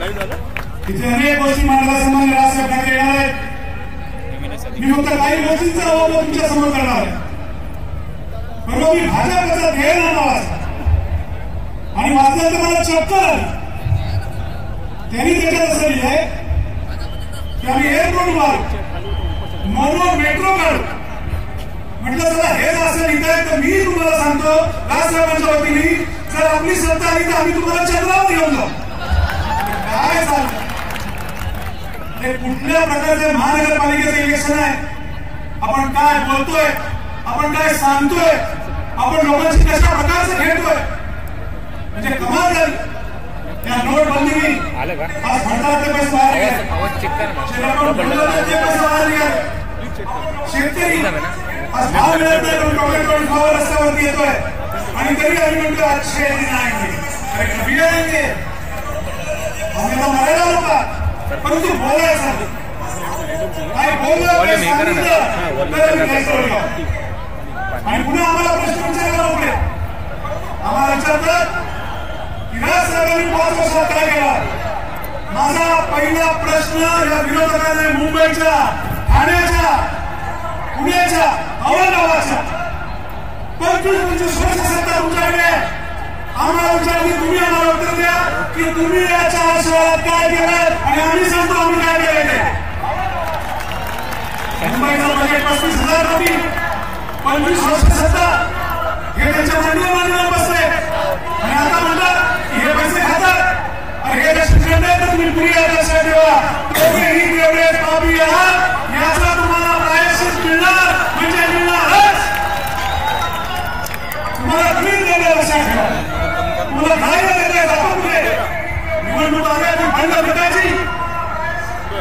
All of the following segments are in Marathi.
इथे अनेक गोष्टी मांडला सन्मान्य राजसाहेब ठाकरे येणार आहेत. मी फक्त काही गोष्टींचा अवलंब तुमच्या समोर करणार आहे. बरोबर मी भाजपचा ध्येय नावाचा आणि वाचल्यानंतर मला चक्कर त्यांनी त्याच्यात असं लिहिलंय की आम्ही एअरपोर्ट मारू मोनो मेट्रो काढू. म्हटलं चला हेच असं लिहिताय तर मी तुम्हाला सांगतो राजसाहेबांच्या वतीने जर आपली सत्ता आली तर आम्ही तुम्हाला चंद्रावर घेऊन जाऊ. काय चालतं हे कुठल्या प्रकारचे महानगरपालिकेचं इलेक्शन आहे. आपण काय बोलतोय आपण काय सांगतोय आपण लोकांशी कशा प्रकारचं खेळतोय म्हणजे कमाल झाली. त्या नोटबंदीने आज भंडारचे पैसे बाहेर गेले शेतकरी आज भाव मिळत नाही पण टोमॅटो भाव रस्त्यावरती येतोय आणि तरी आम्ही म्हणतो अच्छे दिन आएंगे अरे कभी आएंगे आम्ही तर मरायला होता परंतु बोलायचं काय बोललं आणि पुन्हा आम्हाला प्रश्न विचारायला उठले. आम्हाला विचारतात की राजसाहेबांनी 5 वर्षात काय केला. माझा पहिला प्रश्न या विरोधकांनी मुंबईच्या ठाण्याच्या पुण्याच्या औरंगाबादच्या 25-25 वर्ष सत्ता तुमच्याकडे आम्हाला विचारली. तुम्ही आम्हाला उत्तर द्या की तुम्ही या 4 वर्षात काय केलं आणि आम्ही सांगतो आम्ही काय केलं. मुंबईचं बजेट 35,000 कोटी 25 वर्ष सत्ता हे त्यांच्या मांडीवर बसले आणि आता म्हणतात की हे पैसे खातात आणि हे लक्षात तर तुम्ही पुरी लक्षात ठेवा दोघेही तेवढे पापी आहात याचा तुम्हाला प्रायश्चित मिळणार म्हणजे मिळणारच. तुम्हाला क्लीन देणे लक्षात ठेवा. तुम्हाला खायला देणे दाखवून दे निवडणूक आल्या ती भांडण भेटायची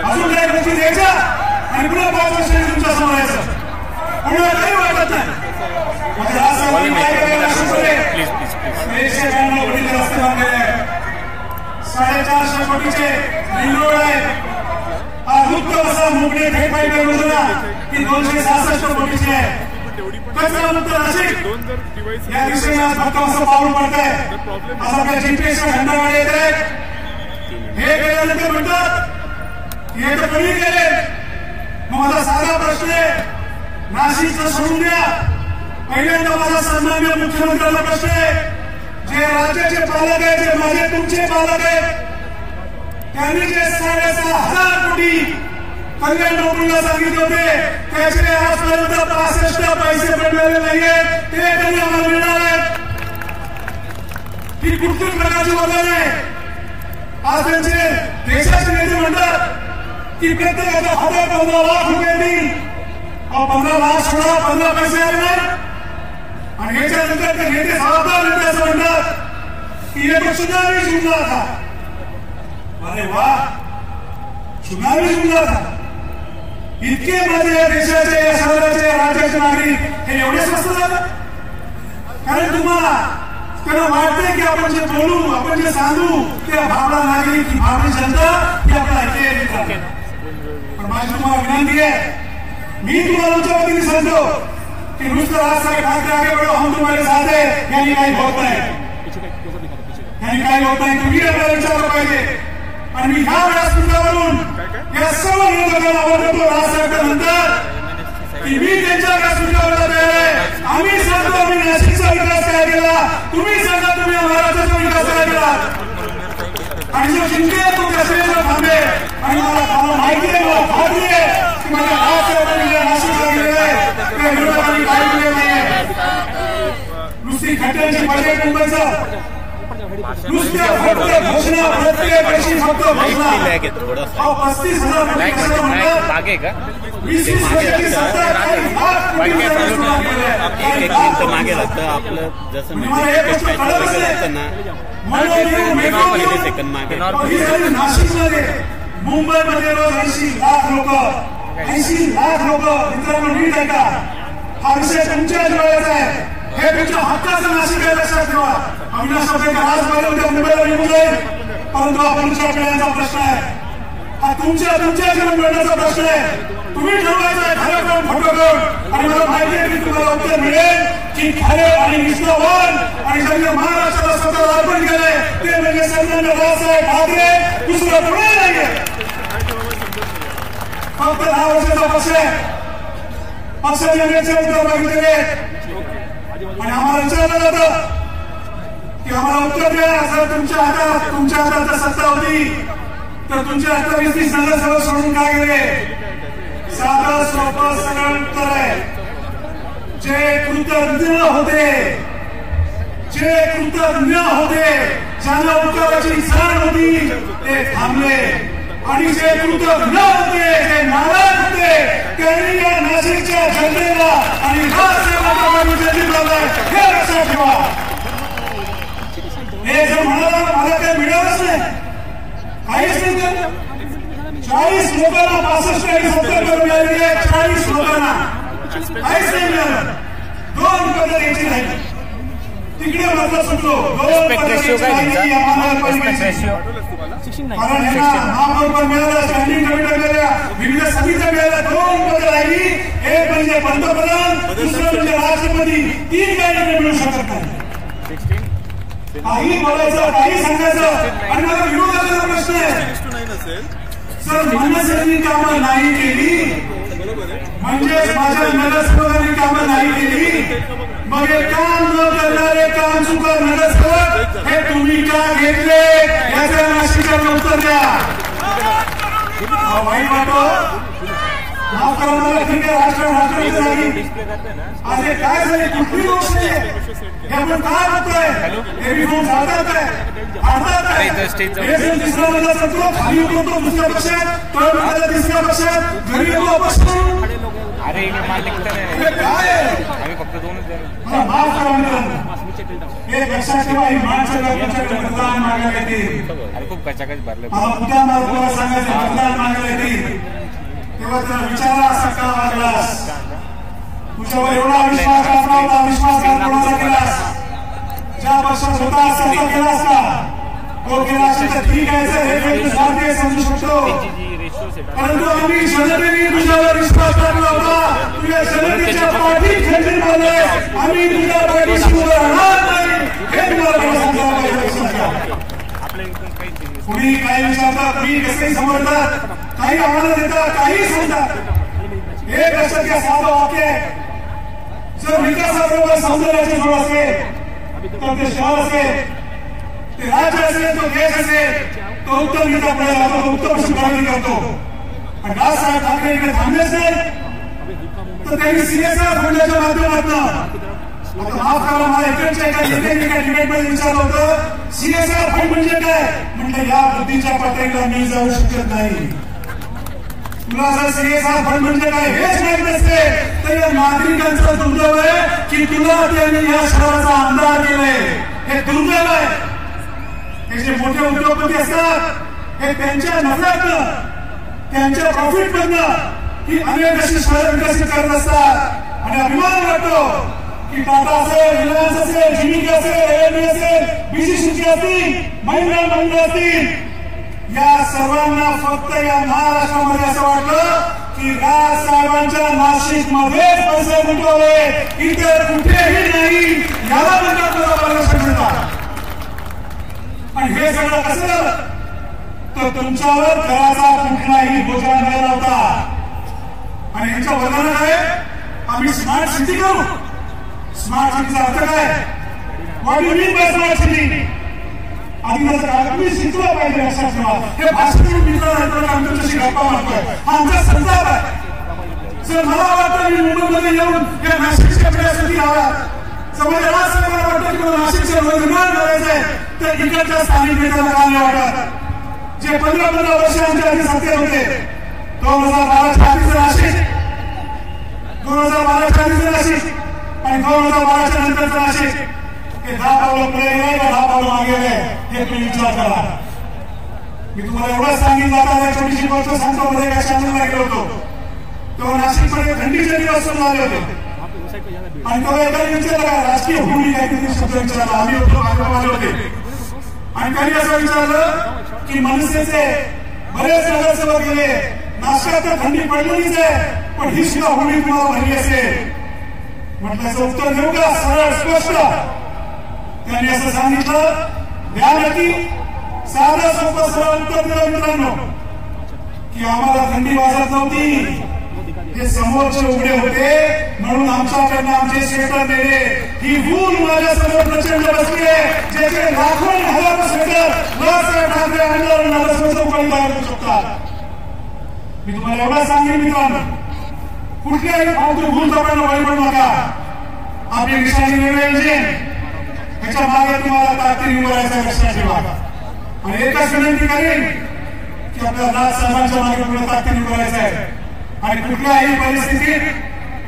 अजून काही गोष्टी द्यायच्या आणि पुन्हा 5 वर्ष तुमच्या समोर यायचं पुन्हा काही वाटत नाही. म्हणजे राजसाहेबांनी काय केलेलं लक्षात ठेवा. 192 कोटीचे रस्ते बांधलेले आहेत 450 कोटीचे रिंग रोड आहे. हा मुक्त असा मुंबई थेट पाईपलाईन योजना ती 266 कोटीची आहे. कचरा मुक्त नाशिक या दिशेने आज फक्त असं पाऊल पडत आहे. आज आपल्या जीपीएसच्या खंडामध्ये येत आहे. हे केल्यानंतर म्हणतात की हे तर कमी केले. मग माझा साधा प्रश्न आहे नाशिकचं सोडून द्या. पहिल्यांदा माझा सन्माननीय मुख्यमंत्र्यांना प्रश्न आहे जे राज्याचे पालक आहेत जे माझे तुमचे पालक आहेत त्यांनी जे 6,500 कोटी कल्याण नोकरीला सांगितले होते त्याचे आजपर्यंत 65 पैसे पण मिळाले नाहीये. ते त्यांनी आम्हाला मिळणार आहेत. ही कुठली प्रकारची वजन आहे. आज त्यांचे देशाचे नेते म्हणतात की प्रत्येकाच्या हातात 15 लाख रुपये देईल. 15 लाख सोडा 15 पैसे आले नाही आणि याच्यानंतर ते नेते जबाबदार नेते असं म्हणतात की ये तो चुनावी जुमला था. अरे वा चुनावी जुमला था. इतके माझे या देशाचे या शहराचे राज्याचे नागरिक हे एवढे स्वस्त झालं कारण तुम्हाला त्यांना वाटते की आपण जे बोलू आपण जे सांगू ते भावना नागरिक की भावनी जनता ही आपला ऐकेल. पण माझी तुम्हाला विनंती आहे मी तुम्हाला तुमच्या वतीने सांगतो की नुसतं राजसाहेब ठाकरे आगे बढ़ो हम तुम्हारे साथ है यांनी काही होत नाही. यांनी काही होत नाही. तुम्ही आपल्याला विचारलं पाहिजे. आणि मी ह्या वेळेस तुमच्यावरून या सर्व विरोधकांना आवडतो राजसाहेबांच्या नंतर की मी त्यांच्याकडे सुचवला तयार आहे. आम्ही सांगतो आम्ही नाशिकचा विकास काय केला तुम्ही सांगा तुम्ही महाराष्ट्राचा विकास काय केला आणि जो जिंकेल तो कशाला थांबे. आणि मला माहिती आहे मला खात्री आहे की माझ्या राजसाहेबांनी या नाशिकला गेलेलं आहे त्या विरोधाने काही केलं नाहीये. नुसती खड्ड्यांची बजेट मुंबईचा नुसत्या फक्त घोषणा प्रत्येक वर्षी फक्त घोषणा 35,000 मागे का 20 वर्षाची सत्ता एक मागे लागतं आपलं जसं सेकंड मागे. नाशिकमध्ये मुंबईमध्ये रोज 80 लाख लोक मित्रांनो नीट ऐका. हा विषय तुमच्या डोळ्याचा आहे. हे तुमच्या हक्काचं नाशिक आहे लक्षात ठेवा. अविनाश आज उद्या मुंबईला निघून जाईल परंतु हा पुढच्या पिढ्यांचा प्रश्न आहे. हा तुमच्या जीवन मिळण्याचा प्रश्न आहे. तुम्ही ठरवायचा आहे खरं करून खोटं करून आणि मला माहिती आहे की तुम्हाला उत्तर मिळेल की खरे आणि निष्ठावान आणि ज्यांनी महाराष्ट्राला स्वतःला अर्पण केले ते म्हणजे सन्माननीय बाळासाहेब ठाकरे, दुसरं कोणी नाहीये. फक्त 10 वर्षाचा पक्ष आहे. पक्षाचे नेते उत्तर मागितले आणि आम्हाला विचारलं जातं की आम्हाला उत्तर द्या. जर तुमच्या हातात सत्ता होती तर तुमच्या हातात 20 नगरसेवक सोडून काय गेले? साधं सोपं सरळ उत्तर आहे. जे कृतज्ञ होते ज्यांना उत्तराची जाण होती ते थांबले आणि जे कृतज्ञ होते, जे नाराज होते त्यांनी या नाशिकच्या जनतेला आणि जनतेला हे लक्षात ठेवा. हे जर म्हणाला मला काही मिळालंच नाही, काहीच नाही. 40 लोकांना 65 आणि 70 करून मिळालेली आहे. 40 लोकांना काहीच नाही मिळालं. 2 पदं द्यायची नाही. तिकडे मात्र सुटलो. 2 पदं द्यायची नाही. कारण महापौर मिळाला, स्टँडिंग कमिटी मिळाल्या, विविध समित्या मिळाल्या. 2 पदं राहिली. एक म्हणजे पंतप्रधान, दुसरं म्हणजे राष्ट्रपती. 3 काही मिळू शकत नाही. काही बोलायचं, काही सांगायचं आणि मला विरोधाचा प्रश्न आहे. सर मनसेनी कामं नाही केली म्हणजे माझ्या नगरसेवकांनी कामं नाही केली, मग हे काम न करणारे काम चुकार नगरसेवक हे तुम्ही का घेतले याच्या नाशिकाला उत्तर द्या. वाईट वाटतो माफ करा मला. ठीक आहे, राष्ट्रपती झाली आज हे काय झाले? कुठली गोष्ट आहे हे आपण काय बघतोय? हे रिफॉर्म चालतात आहे, तिसरा मधला सत्व खाली उतरतो दुसऱ्या पक्षात, तळ तिसऱ्या पक्षात, घरी येतो अपक्ष. अरे काय आहे? माफ करा मित्रांनो, हे लक्षात ठेवा. ही माणसं मतदान मागायला येतील. खूप कचाकच भरले. उद्या मला सांगायचं मतदान मागायला येतील तेव्हा त्याला विचारा असा का वागलास? तुझ्यावर एवढा विश्वासघात नव्हता, विश्वासघात कोणाचा केलास? ज्या पक्षात होता त्याचा केलास का? तो केला असेल तर ठीक आहे सर, हे मी भारतीय समजू शकतो. परंतु आम्ही जनतेने तुझ्यावर विश्वास टाकला होता. तुझ्या जनतेच्या पाठीत खंजीर मारले. आम्ही तुझ्या पाठीशी उभं राहणार नाही हे तुम्हाला सांगायला. कुणी काही विचारतात, मी कसेही समजतात, काही आम्हाला देतात, काही सांगतात. एक लक्षात साधं वाक्य आहे. जर विकासाबरोबर सौंदर्याची जोड असेल तर ते शहर असेल, ते राज्य असेल, तो देश असेल, तो उत्तर गीता पुढे जातो, तो उत्तर पश्चिम करतो. आणि राजसाहेब ठाकरे इकडे थांबलेच नाही तर त्यांनी सीएसआर फंडाच्या माध्यमातून, आता माफ करा मला इकडच्या एका नेत्याने एका डिबेटमध्ये विचारलं होतं सीएसआर फंड म्हणजे काय? म्हणजे या बुद्धीच्या पातळीला मी जाऊ शकत नाही. तुला जर सीएसआर फंड म्हणजे काय हेच माहित नसते तर या नागरिकांचं दुर्दैव आहे की तुला त्यांनी या शहराचा आमदार केले. हे दुर्दैव आहे. हे जे मोठे उद्योगपती असतात हे त्यांच्या नफ्यातनं, त्यांच्या प्रॉफिटमधनं ही अनेक अशी शहरं विकसित करत असतात. आणि अभिमान वाटतो की टाटा असेल, रिलायन्स असेल, जीडीपी असेल, एएमबी असेल, बीसीसीसी असतील, महिंद्रा असतील, या सर्वांना फक्त या महाराष्ट्रामध्ये असं वाटलं की राजसाहेबांच्या नाशिकमध्येच पैसे गुंतवावे, इतर कुठेही नाही. याला म्हणतात मला पारदर्शकता. आणि हे सगळं कसं तर तुमच्यावर घराचा कुठलाही बोजा न लावता. आणि यांच्या वजनात आहे आम्ही स्मार्ट सिटी करू. स्मार्ट सिटीचा अर्थ काय? What you mean by smart city? आम्ही शिकलं पाहिजे. लक्षात ठेवा, हे भाषण मित्र आमच्याशी गप्पा मारतोय हा आमचा संताप आहे. सर मला वाटतं मी मुंबईमध्ये येऊन या नाशिकच्या पिढ्यासाठी आला समाज राजसाहेबांना वाटतं की मला नाशिकचं निर्माण करायचंय तर इकडच्या स्थानिक नेत्याला काय नाही वाटत. जे 15 वर्ष आमच्या आधी सत्तेत होते 2012च्या आधीचं नाशिक, 2012च्या आधीचं नाशिक आणि 2012च्या नंतरचं नाशिक हे 10 पावलं पुढे गेले का 10 पावलं मागे गेले हे तुम्ही विचार करा. मी तुम्हाला एवढंच सांगितलं आता छोटीशी गोष्ट सांगतो. मध्ये एका चॅनलला गेलो होतो तेव्हा नाशिकमध्ये थंडीचे दिवस सुरू झाले होते आणि तेव्हा एकाने विचारलं राजकीय भूमी काहीतरी शब्द विचारला. आम्ही होतो आले होते आणि त्यांनी असं विचारलं की मनसेचे बरेच नगरसेवक गेले, नाशिकात तर थंडी पडलेलीच आहे पण ही सुद्धा भूमी तुम्हाला भरली असेल म्हटलं याचं उत्तर देऊ का? सरळ स्पष्ट त्यांनी असं सांगितलं, द्यासाठी साधं सोपं सरळ उत्तर दिलं मित्रांनो की आम्हाला थंडी वाजत नव्हती, ते समोरचे उघडे होते म्हणून आमच्याकडनं आमचे स्वेटर नेले. ही भूल माझ्या समोर प्रचंड बसली आहे, ज्याचे लाखो हजारो स्वेटर बाळासाहेब ठाकरे आंदोलनाला चौकडी तयार करू शकतात. मी तुम्हाला एवढा सांगेन मित्रांनो, कुठल्याही फालतू भूल चौकांना बळी पडू नका. आपली निशाणी रेल्वे इंजिन, त्याच्या मागे तुम्हाला ताकदीने उभारायचं लक्षात ठेवा. आणि एकच विनंती करेन की आपल्या राजसाहेबांच्या मागे पुढे ताकदीने उभारायचं आहे. आणि कुठल्याही परिस्थितीत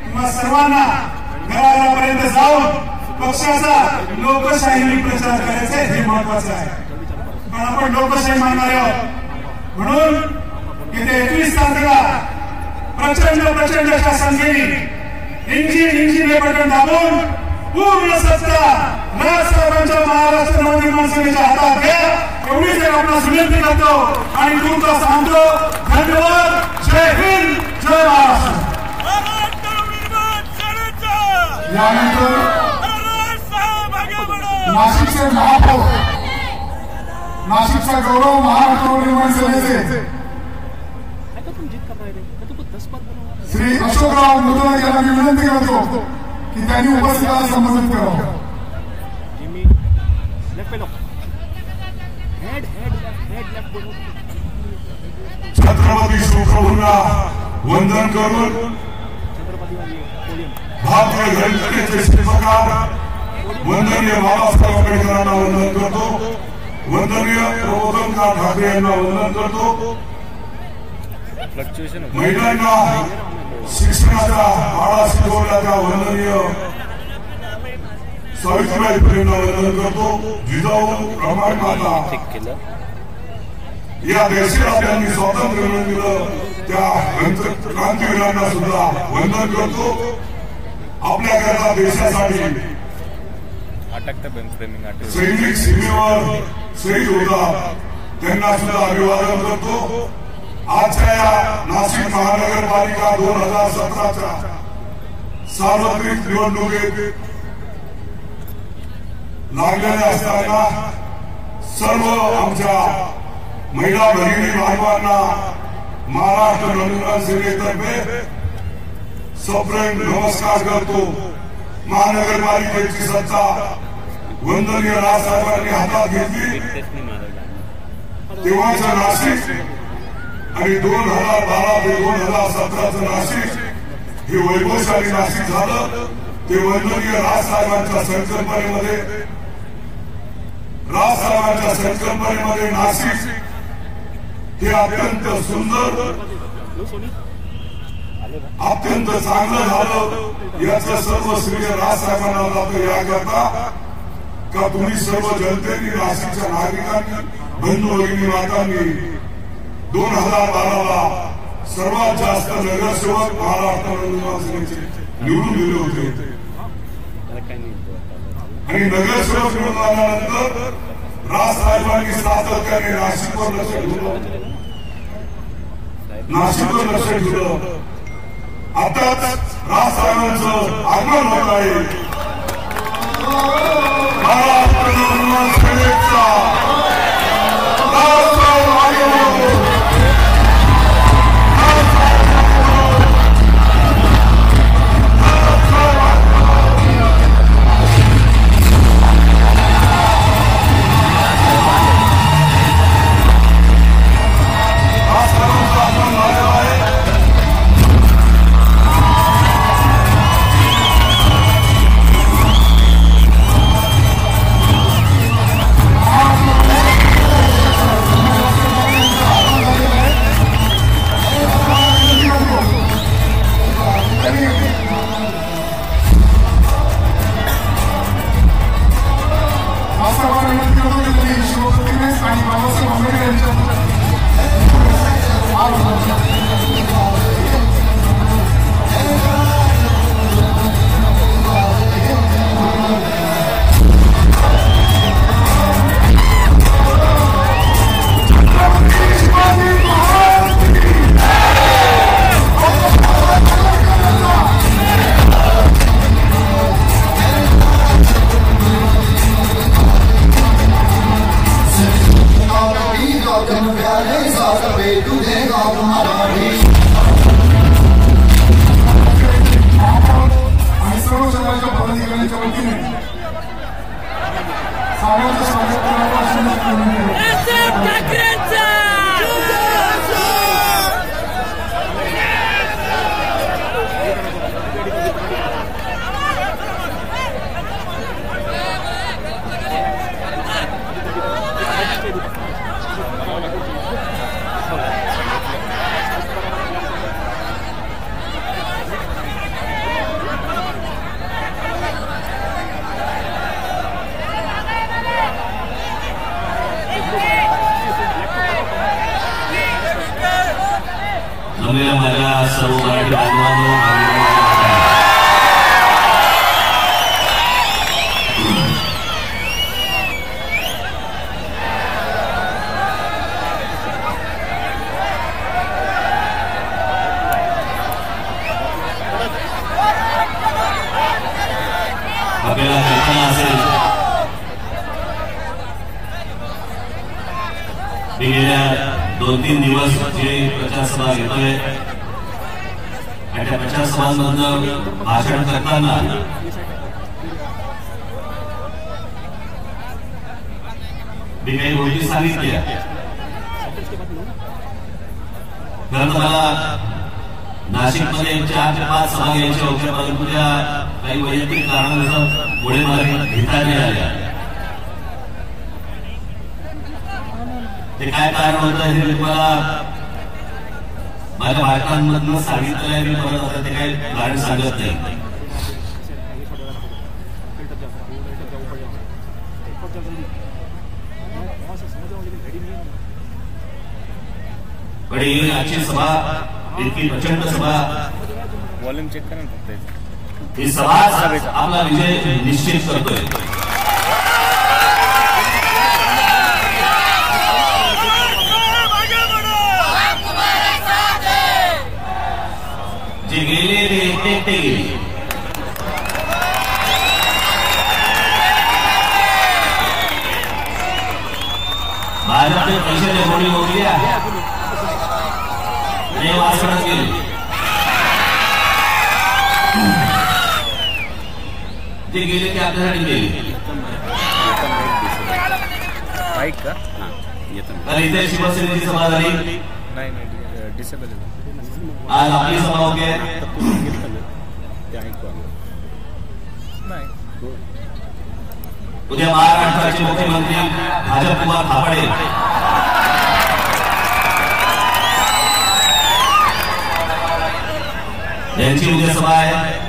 तुम्हा सर्वांना घराघरापर्यंत जाऊन पक्षाचा लोकशाही प्रचार करायचा आहे, हे महत्वाचं आहे. पण आपण लोकशाही मानणारे आहोत म्हणून येत्या 21 तारखेला प्रचंड अशा संख्येने इंजिन हे बटन दाबून पूर्ण सत्ता राजसाहेबांच्या महाराष्ट्र नवनिर्माण सेनेच्या हातात घ्या, एवढीच एक आपला विनंती करतो आणि तुमचा सांगतो. धन्यवाद. जय हिंद, जय महाराष्ट्र. यानंतर नाशिकचे महापौर, नाशिकचा गौरव महाराष्ट्र नवनिर्माण सेनेचे श्री अशोकराव मुदगल यांना मी विनंती करतो की त्यांनी उपस्थितांना संबोधित करावं. छत्रपती शिवप्रभूंना वंदन करून भारतीय जनतेचे शिल्पकार वंदनीय बाबासाहेब आंबेडकरांना वंदन करतो. वंदनीय प्रबोधनकार ठाकरे यांना वंदन करतो. महिलांना शिक्षणाचा आळा शिकवला त्या वंदनीय सावित्रीबाई फुलेंना वंदन करतो. जिजाऊ रमाई माता या देशाला त्यांनी स्वातंत्र्य मिळवून दिलं त्या क्रांतीवीरांना सुद्धा वंदन करतो. आपल्याकरता देशासाठी सैनिक सीमेवर शहीद होतात त्यांना सुद्धा अभिवादन करतो. आजच्या या नाशिक महानगरपालिका 2017च्या सार्वत्रिक निवडणुकीत लागलेल्या असताना सर्व आमच्या महिला भगिनी भावांना महाराष्ट्र नवनिर्माण सेनेतर्फे सप्रेम नमस्कार करतो. महानगरपालिकेची सत्ता वंदनीय राजसाहेबांनी हातात घेतली तेव्हाचं नाशिक आणि 2012 ते 2017चं नाशिक हे वैभवशाली नाशिक झालं. ते वंदनीय राजसाहेबांच्या संकल्पनेमध्ये नाशिक हे अत्यंत सुंदर, अत्यंत चांगलं झालं. याचं सर्व श्रेय राजसाहेबांना जातं याकरता का तुम्ही सर्व जनतेने, नाशिकच्या नागरिकांनी, बंधू भगिनी मातांनी 2012ला सर्वात जास्त नगरसेवक महाराष्ट्र नवनिर्माण सेनेचे निवडून दिले होते. आणि नगरसेवक निवडून आल्यानंतर राजसाहेबांनी सातत्याने नाशिकवर लक्ष ठेवलं. आताच राजसाहेबांचं आगमन होत आहे. महाराष्ट्र नवनिर्माण सेनेचा राजसाहेब आगमन. महाराष्ट्र सागर भेटू देगा मराठी आणि सर्व समाजाच्या पदाधिकाऱ्यांच्या वतीने सामान्य स्वागत माझ्या सर्व मराठी बांधवांनो आपल्याला कल्पना असेल मी गेल्या 2-3 दिवस जे प्रचारसभा घेतोय आणि त्या प्रचारसभांमधनं भाषण करताना मी काही गोष्टी सांगितल्या. खरं तर मला नाशिकमध्ये 4 ते 5 सभा घ्यायच्या होत्या, परंतु त्या काही वैयक्तिक कारणांचं पुढे मला घेता नाही आल्या. ते काय कारण होतं हे मी तुम्हाला माझ्या बायकांमधून सांगितलं आहे. मी परत आता ते काही कारण सांगत नाही. पण ही आजची सभा इतकी प्रचंड सभा, वॉल्यूम चेक करा ना फक्त. ही सभा आपला विजय निश्चित करतोय. जे गेले ते एकटे गेले. भाजपने पैशाच्या गोळी मोडल्या आणि वासवण्यात गेले. ते गेले ते आपल्यासाठी गेले. बाईक का येतो आणि इथे शिवसेनेची सभा झाली. नाही डिसेबल आज आपली सभा होती आहे. उद्या महाराष्ट्राचे मुख्यमंत्री भाजप कुमार थापडे यांची उद्या सभा आहे.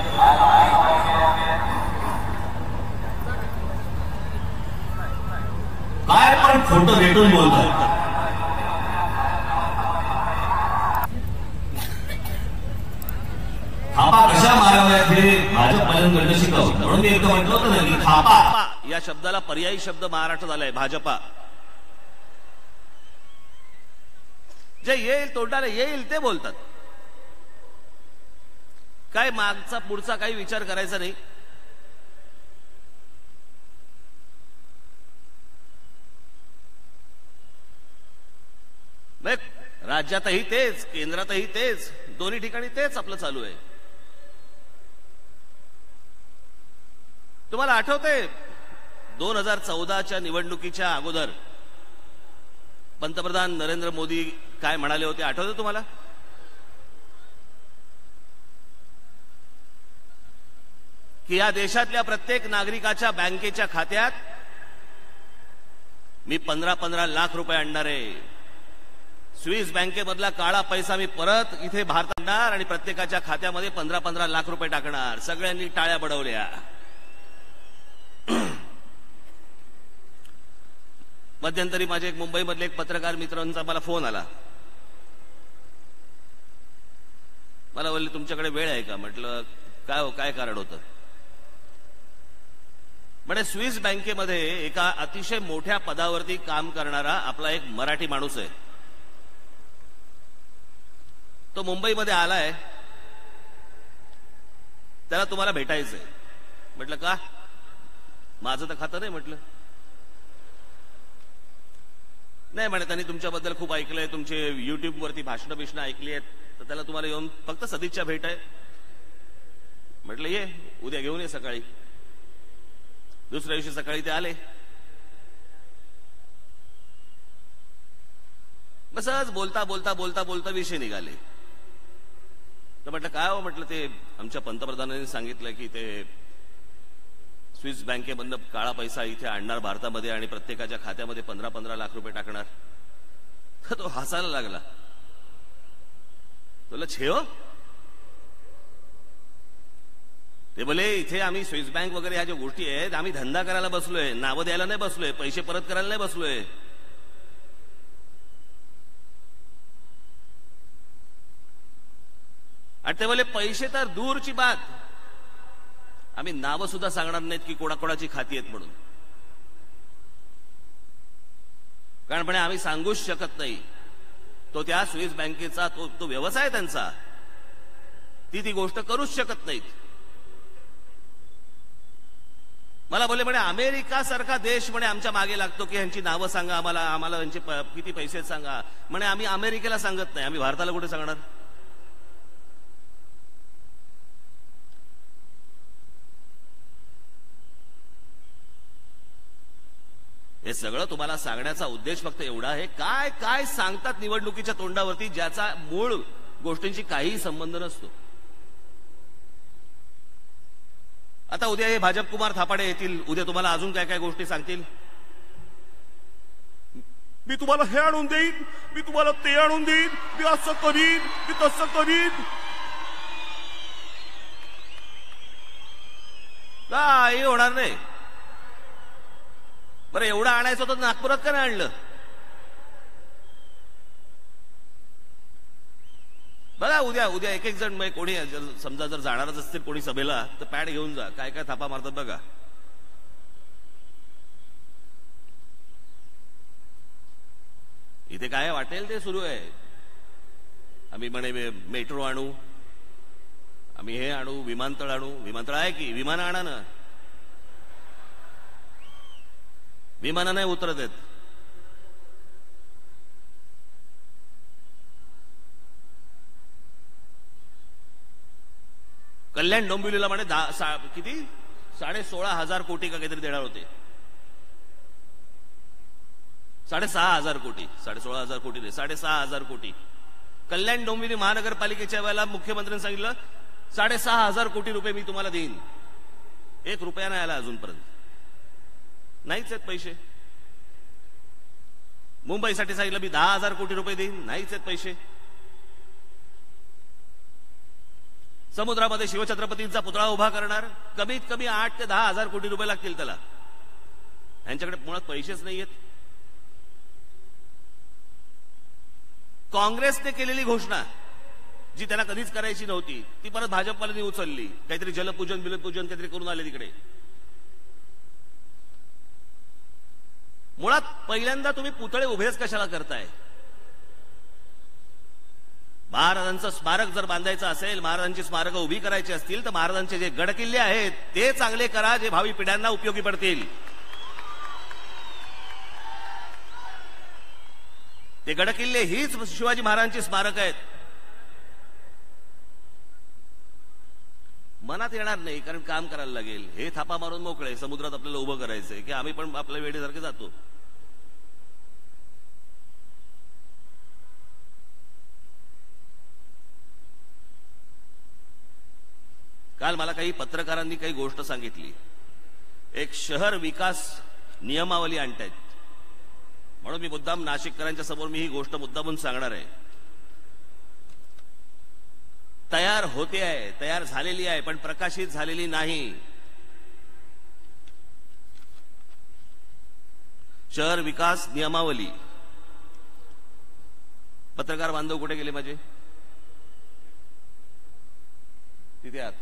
काय पण खोटं रेटून बोलतात. थापा कशा माराव्यात हे भाजप पालनकर्ते शिकवत. म्हणून मी एकदा म्हटलं होतं ना की थापा या शब्दाला पर्यायी शब्द महाराष्ट्रात आलाय भाजपा. जे येईल तोंडाला येईल ते बोलतात. काय मागचा पुढचा काही विचार करायचा नाही. राज्यातही तेच, केंद्रातही तेच, दोन्ही ठिकाणी तेच आपलं चालू आहे. तुम्हाला आठवतंय 2014च्या निवडणुकीच्या अगोदर पंतप्रधान नरेंद्र मोदी काय म्हणाले होते? आठवतं तुम्हाला? की या देशातल्या प्रत्येक नागरिकाच्या बँकेच्या खात्यात मी 15-15 लाख रुपये आणणार आहे. स्विस बँकेमधला काळा पैसा मी परत इथे भारतात आणणार आणि प्रत्येकाच्या खात्यामध्ये 15-15 लाख रुपये टाकणार. सगळ्यांनी टाळ्या बडवल्या. मध्यंतरी माझे एक मुंबईमधले एक पत्रकार मित्रांचा मला फोन आला. मला बोलले तुमच्याकडे वेळ आहे का? म्हटलं काय हो, काय कारण होतं? म्हणजे स्विस बँकेमध्ये एका अतिशय मोठ्या पदावरती काम करणारा आपला एक मराठी माणूस आहे. तो मुंबईमध्ये आलाय, त्याला तुम्हाला भेटायचंय. म्हटलं का? माझं तर खातं नाही. म्हटलं नाही म्हणे त्यांनी तुमच्याबद्दल खूप ऐकलंय, तुमचे युट्यूबवरती भाषणं ऐकली आहेत, तर त्याला तुम्हाला येऊन फक्त सदिच्छा भेट आहे. म्हटलं ये उद्या घेऊन ये सकाळी. दुसऱ्या दिवशी सकाळी ते आले. सहज बोलता बोलता बोलता बोलता विषय निघाले. तर म्हटलं काय हो, म्हटलं ते आमच्या पंतप्रधानांनी सांगितलं की ते स्विस बँकेमधनं काळा पैसा इथे आणणार भारतामध्ये आणि प्रत्येकाच्या खात्यामध्ये 15-15 लाख रुपये टाकणार. तर तो हसायला लागला. तुला छेव ते बोले इथे आम्ही स्विस बँक वगैरे ह्या ज्या गोष्टी आहेत, आम्ही धंदा करायला बसलोय, नावं द्यायला नाही बसलोय, पैसे परत करायला नाही बसलोय. आणि ते बोले पैसे तर दूरची बात, आम्ही नावं सुद्धा सांगणार नाहीत की कोणाकोणाची खाती आहेत म्हणून. कारण म्हणे आम्ही सांगूच शकत नाही. तो त्या स्विस बँकेचा तो व्यवसाय त्यांचा, ती गोष्ट करूच शकत नाहीत. मला बोले म्हणे अमेरिका सारखा देश म्हणे आमच्या मागे लागतो की ह्यांची नावं सांगा आम्हाला यांचे किती पैसे सांगा. म्हणे आम्ही अमेरिकेला सांगत नाही, आम्ही भारताला कुठे सांगणार. हे सगळं तुम्हाला सांगण्याचा उद्देश फक्त एवढा आहे, काय काय सांगतात निवडणुकीच्या तोंडावरती ज्याचा मूळ गोष्टींशी काहीही संबंध नसतो. आता उद्या हे भाजप कुमार थापाडे येतील, उद्या तुम्हाला अजून काय काय गोष्टी सांगतील. मी तुम्हाला हे आणून देईन, मी तुम्हाला ते आणून देईन, मी असं करीन, मी तसं करीन. काही होणार नाही. बरं एवढं आणायचं होतं नागपुरात का नाही आणलं. बघा उद्या एक एक जण कोणी समजा जर जाणारच असतील कोणी सभेला तर पॅड घेऊन जा, काय काय थापा मारतात बघा. इथे काय वाटेल ते सुरू आहे. आम्ही म्हणे मेट्रो आणू, आम्ही हे आणू, विमानतळ आणू. विमानतळ आहे की विमान आणा ना. विमानं नाही उतरत आहेत. कल्याण डोंबिवलीला म्हणे किती 16,500 कोटी का काहीतरी देणार होते. 6,500 कोटी, 16,500 कोटी नाही, 6,500 कोटी. कल्याण डोंबिवली महानगरपालिकेच्या वेळेला मुख्यमंत्र्यांनी सांगितलं 6,500 कोटी रुपये मी तुम्हाला देईन. 1 रुपया नाही आला अजूनपर्यंत. नाहीच आहेत पैसे. मुंबईसाठी सांगितलं मी 10,000 कोटी रुपये देईन, नाहीच आहेत पैसे. समुद्रामध्ये शिवछत्रपतींचा पुतळा उभा करणार, कमीत कमी 8 ते 10,000 कोटी रुपये लागतील त्याला. यांच्याकडे मुळात पैसेच नाहीयेत. काँग्रेसने केलेली घोषणा जी त्यांना कधीच करायची नव्हती ती परत भाजपवाल्यांनी उचलली. काहीतरी जलपूजन बिलपूजन काहीतरी करून आले तिकडे. मुळात पहिल्यांदा तुम्ही पुतळे उभेच कशाला करताय. महाराजांचं स्मारक जर बांधायचं असेल, महाराजांची स्मारकं उभी करायची असतील तर महाराजांचे जे गडकिल्ले आहेत ते चांगले करा, जे भावी पिढ्यांना उपयोगी पडतील. ते गडकिल्ले हीच शिवाजी महाराजांची स्मारक आहेत. मनात येणार नाही कारण काम करायला लागेल. हे थापा मारून मोकळे समुद्रात आपल्याला उभं करायचंय की आम्ही पण आपल्या वेळेसारखे जातो. काल मला काही पत्रकारांनी काही गोष्ट सांगितली. एक शहर विकास नियमावली आणतायत म्हणून मी मुद्दाम नाशिककरांच्या समोर मी ही गोष्ट मुद्दामून सांगणार आहे. तयार होते आहे, तयार झालेली आहे पण प्रकाशित झालेली नाही. शहर विकास नियमावली. पत्रकार बांधव कुठे गेले माझे? तिथे आत.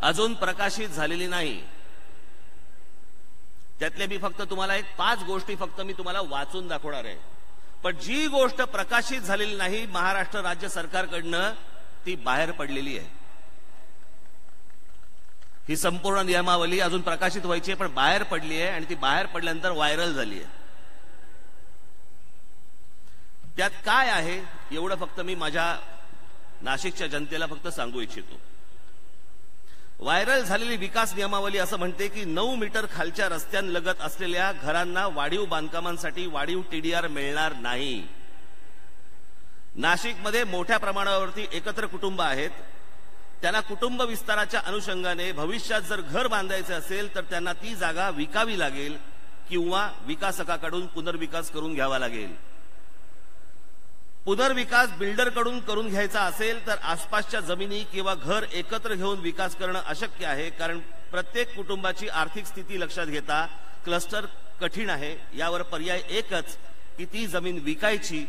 अजून प्रकाशित झालेली नाही. त्यातले मी फक्त तुम्हाला 5 गोष्टी फक्त मी तुम्हाला वाचून दाखवणार आहे. पण जी गोष्ट प्रकाशित झालेली नाही महाराष्ट्र राज्य सरकारकडनं ती बाहेर पडलेली आहे. ही संपूर्ण नियमावली अजून प्रकाशित व्हायची आहे, पण बाहेर पडली आहे आणि ती बाहेर पडल्यानंतर व्हायरल झाली आहे. त्यात काय आहे एवढं फक्त मी माझ्या नाशिकच्या जनतेला फक्त सांगू इच्छितो. व्हायरल झालेली विकास नियमावली असं म्हणते की 9 मीटर खालच्या रस्त्यांलगत असलेल्या घरांना वाढीव बांधकामांसाठी वाढीव टीडीआर मिळणार नाही. नाशिकमध्ये मोठ्या प्रमाणावरती एकत्र कुटुंब आहेत. त्यांना कुटुंब विस्ताराच्या अनुषंगाने भविष्यात जर घर बांधायचे असेल तर त्यांना ती जागा विकावी लागेल किंवा विकासकाकडून पुनर्विकास करून घ्यावा लागेल. पुनर्विकास बिल्डरकडून करून घ्यायचा असेल तर आसपासच्या जमिनी किंवा घर एकत्र घेऊन विकास करणं अशक्य आहे, कारण प्रत्येक कुटुंबाची आर्थिक स्थिती लक्षात घेता क्लस्टर कठीण आहे. यावर पर्याय एकच की ती जमीन विकायची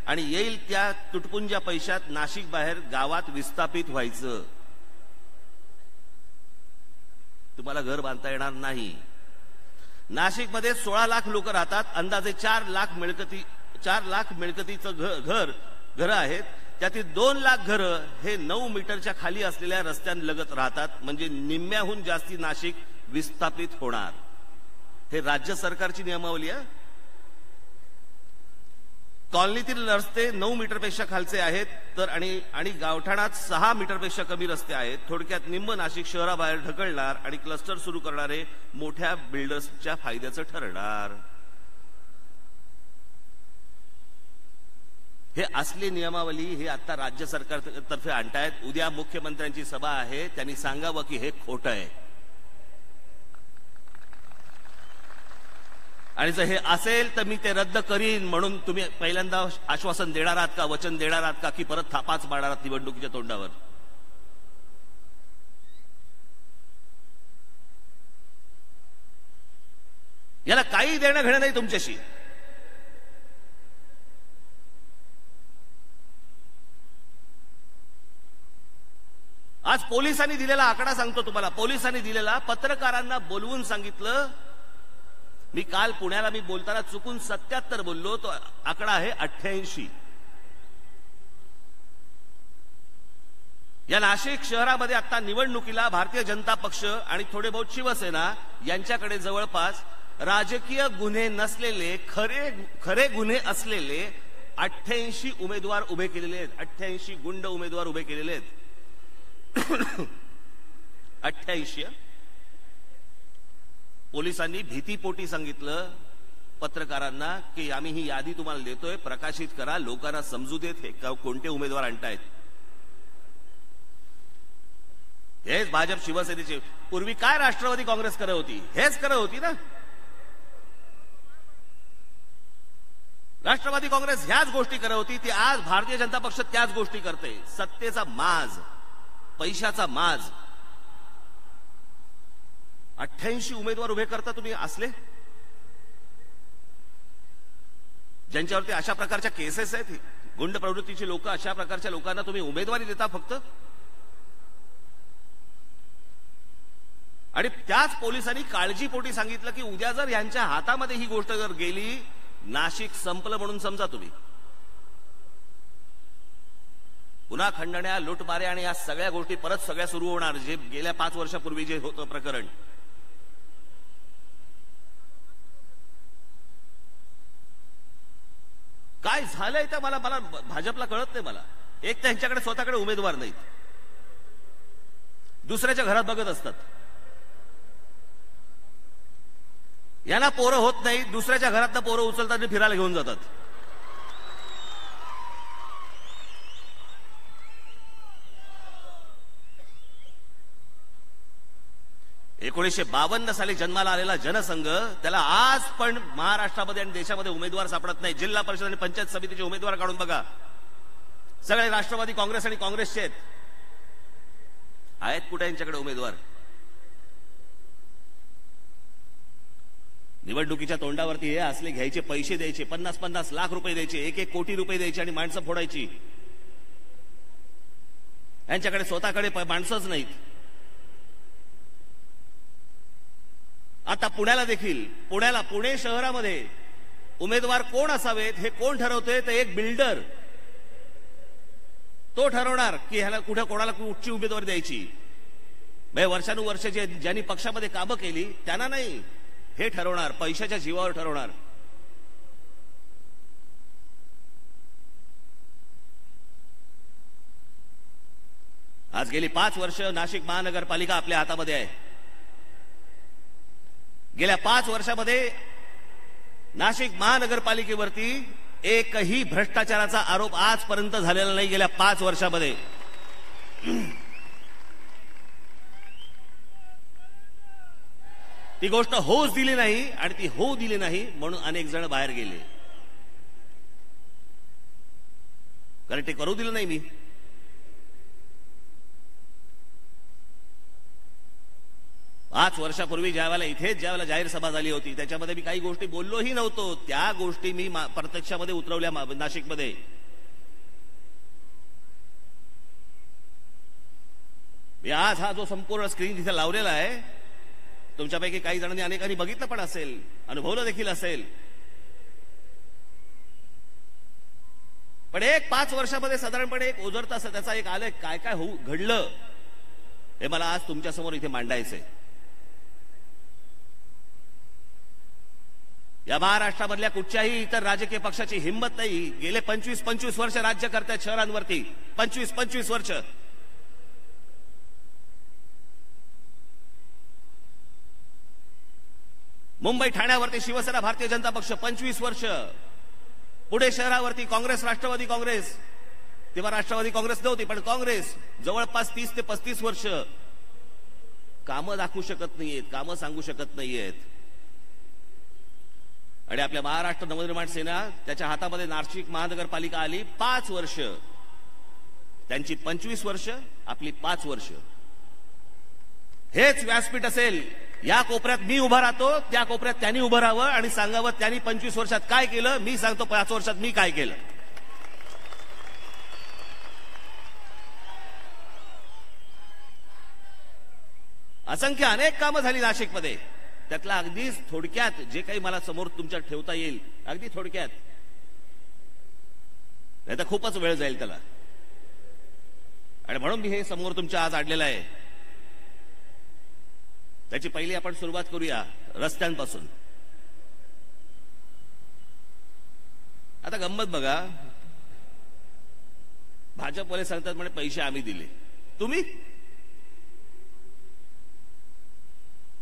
आणि येईल त्या तुटपुंज्या पैशात नाशिक बाहेर गावात विस्थापित व्हायचं. तुम्हाला घर बांधता येणार नाही. नाशिकमध्ये 16 लाख लोक राहतात. अंदाजे 4 लाख मिळकतीचं घरं आहेत. त्यातील 2 लाख घरं हे 9 मीटरच्या खाली असलेल्या रस्त्यांलगत राहतात. म्हणजे निम्म्याहून जास्ती नाशिक विस्थापित होणार. हे राज्य सरकारची नियमावली आहे. कॉलनीतील रस्ते 9 मीटरपेक्षा खालचे आहेत तर आणि गावठाणात 6 मीटरपेक्षा कमी रस्ते आहेत. थोडक्यात निम्म नाशिक शहराबाहेर ढकलणार आणि क्लस्टर सुरू करणारे मोठ्या बिल्डर्सच्या फायद्याचं ठरणार. हे असली नियमावली हे आता राज्य सरकारतर्फे आणतायत. उद्या मुख्यमंत्र्यांची सभा आहे, त्यांनी सांगावं की हे खोटं आहे. आणि जर हे असेल तर मी ते रद्द करीन म्हणून तुम्ही पहिल्यांदा आश्वासन देणार आहात का, वचन देणार आहात का, की परत थापाच मारणार आहात निवडणुकीच्या तोंडावर? याला काही देणं घेणं नाही तुमच्याशी. आज पोलिसांनी दिलेला आकडा सांगतो तुम्हाला. पोलिसांनी दिलेला, पत्रकारांना बोलवून सांगितलं. मी काल पुण्याला बोलताना चुकून 77 बोललो, तो आकडा आहे 88. या नाशिक शहरामध्ये आता निवडणुकीला भारतीय जनता पक्ष आणि थोडे बहुत शिवसेना यांच्याकडे जवळपास राजकीय गुन्हे नसलेले खरे गुन्हे असलेले 88 उमेदवार उभे केलेले आहेत. 88 गुंड उमेदवार उभे केलेले आहेत. 88. पोलिसांनी भीतीपोटी सांगितलं पत्रकारांना की आम्ही ही यादी तुम्हाला देतोय, प्रकाशित करा, लोकांना समजू देत हे कोणते उमेदवार आणतायत. हेच भाजप शिवसेनेचे. पूर्वी काय राष्ट्रवादी काँग्रेस करत होती? हेच करत होती ना. राष्ट्रवादी काँग्रेस ह्याच गोष्टी करत होती. ती आज भारतीय जनता पक्ष त्याच गोष्टी करते. सत्तेचा माज, पैशाचा माज. 88 उमेदवार उभे करता तुम्ही असले, ज्यांच्यावरती अशा प्रकारच्या केसेस आहेत, गुंड प्रवृत्तीची लोक, अशा प्रकारच्या लोकांना तुम्ही उमेदवारी देता फक्त. आणि त्याच पोलिसांनी काळजीपोटी सांगितलं की उद्या जर यांच्या हातामध्ये ही गोष्ट जर गेली, नाशिक संपलं म्हणून समजा तुम्ही. पुन्हा खंडण्या, लुटमारे आणि या सगळ्या गोष्टी परत सगळ्या सुरू होणार, जे गेल्या 5 वर्षापूर्वी जे होतं प्रकरण. काय झालंय तर मला भाजपला कळत नाही. मला एक तर त्यांच्याकडे स्वतःकडे उमेदवार नाहीत, दुसऱ्याच्या घरात बघत असतात. यांना पोरं होत नाही, दुसऱ्याच्या घरातनं पोरं उचलतात आणि फिरायला घेऊन जातात. एकोणीसशे 52 साली जन्माला आलेला जनसंघ, त्याला आज पण महाराष्ट्रामध्ये आणि देशामध्ये उमेदवार सापडत नाही. जिल्हा परिषद आणि पंचायत समितीचे उमेदवार काढून बघा, सगळे राष्ट्रवादी काँग्रेस आणि काँग्रेसचे आहेत. कुठे यांच्याकडे उमेदवार? निवडणुकीच्या तोंडावरती हे असले घ्यायचे, पैसे द्यायचे, 50-50 लाख रुपये द्यायचे, 1-1 कोटी रुपये द्यायचे आणि माणसं फोडायची. यांच्याकडे स्वतःकडे माणसंच नाहीत. आता पुण्याला देखील, पुणे शहरामध्ये उमेदवार कोण असावेत हे कोण ठरवतोय? तर एक बिल्डर. तो ठरवणार की ह्याला कुठे कोणाला कुठची उमेदवारी द्यायची. वर्षानुवर्ष ज्यांनी पक्षामध्ये कामं केली त्यांना नाही हे ठरवणार, पैशाच्या जीवावर ठरवणार. आज गेली 5 वर्ष नाशिक महानगरपालिका आपल्या हातामध्ये आहे. गेल्या 5 वर्षामध्ये नाशिक महानगरपालिकेवरती एकही भ्रष्टाचाराचा आरोप आजपर्यंत झालेला नाही. गेल्या 5 वर्षामध्ये ती गोष्ट होऊच दिली नाही आणि ती होऊ दिली नाही म्हणून अनेक जण बाहेर गेले, कारण ते करू दिलं नाही. मी 5 वर्षापूर्वी ज्यावेळेला इथेच ज्यावेळेला जाहीर सभा झाली होती त्याच्यामध्ये मी काही गोष्टी बोललोही नव्हतो. त्या गोष्टी मी प्रत्यक्षामध्ये उतरवल्या नाशिकमध्ये. आज हा जो संपूर्ण स्क्रीन तिथे लावलेला आहे तुमच्यापैकी काही जणांनी अनेकांनी बघितलं पण असेल, अनुभवलं देखील असेल. पण 5 वर्षामध्ये साधारणपणे एक ओझरता त्याचा एक आलेख काय काय घडलं हे मला आज तुमच्यासमोर इथे मांडायचंय. या महाराष्ट्रामधल्या कुठच्याही इतर राजकीय पक्षाची हिंमत नाही. गेले 25 वर्ष राज्य करतायत शहरांवरती. 25 वर्ष. मुंबई ठाण्यावरती शिवसेना भारतीय जनता पक्ष 25 वर्ष. पुणे शहरावरती काँग्रेस राष्ट्रवादी काँग्रेस, तेव्हा राष्ट्रवादी काँग्रेस नव्हती पण काँग्रेस, जवळपास 30 ते 35 वर्ष. कामं दाखवू शकत नाहीयेत, कामं सांगू शकत नाहीयेत. आणि आपल्या महाराष्ट्र नवनिर्माण सेना त्याच्या हातामध्ये नाशिक महानगरपालिका आली. 5 वर्ष. त्यांची 25 वर्ष, आपली 5 वर्ष. हेच व्यासपीठ असेल. या कोपऱ्यात मी उभा राहतो, त्या कोपऱ्यात त्यांनी उभं राहावं आणि सांगावं त्यांनी 25 वर्षात काय केलं. मी सांगतो 5 वर्षात मी काय केलं. असंख्य अनेक कामं झाली नाशिकमध्ये. त्यातला अगदीच थोडक्यात जे काही मला समोर तुमच्या ठेवता येईल, अगदी थोडक्यात, नाही तर खूपच वेळ जाईल त्याला. आणि म्हणून मी हे समोर तुमच्या आज आणलेलं आहे. त्याची पहिली आपण सुरुवात करूया रस्त्यांपासून. आता गंमत बघा, भाजपवाले सांगतात म्हणे पैसे आम्ही दिले. तुम्ही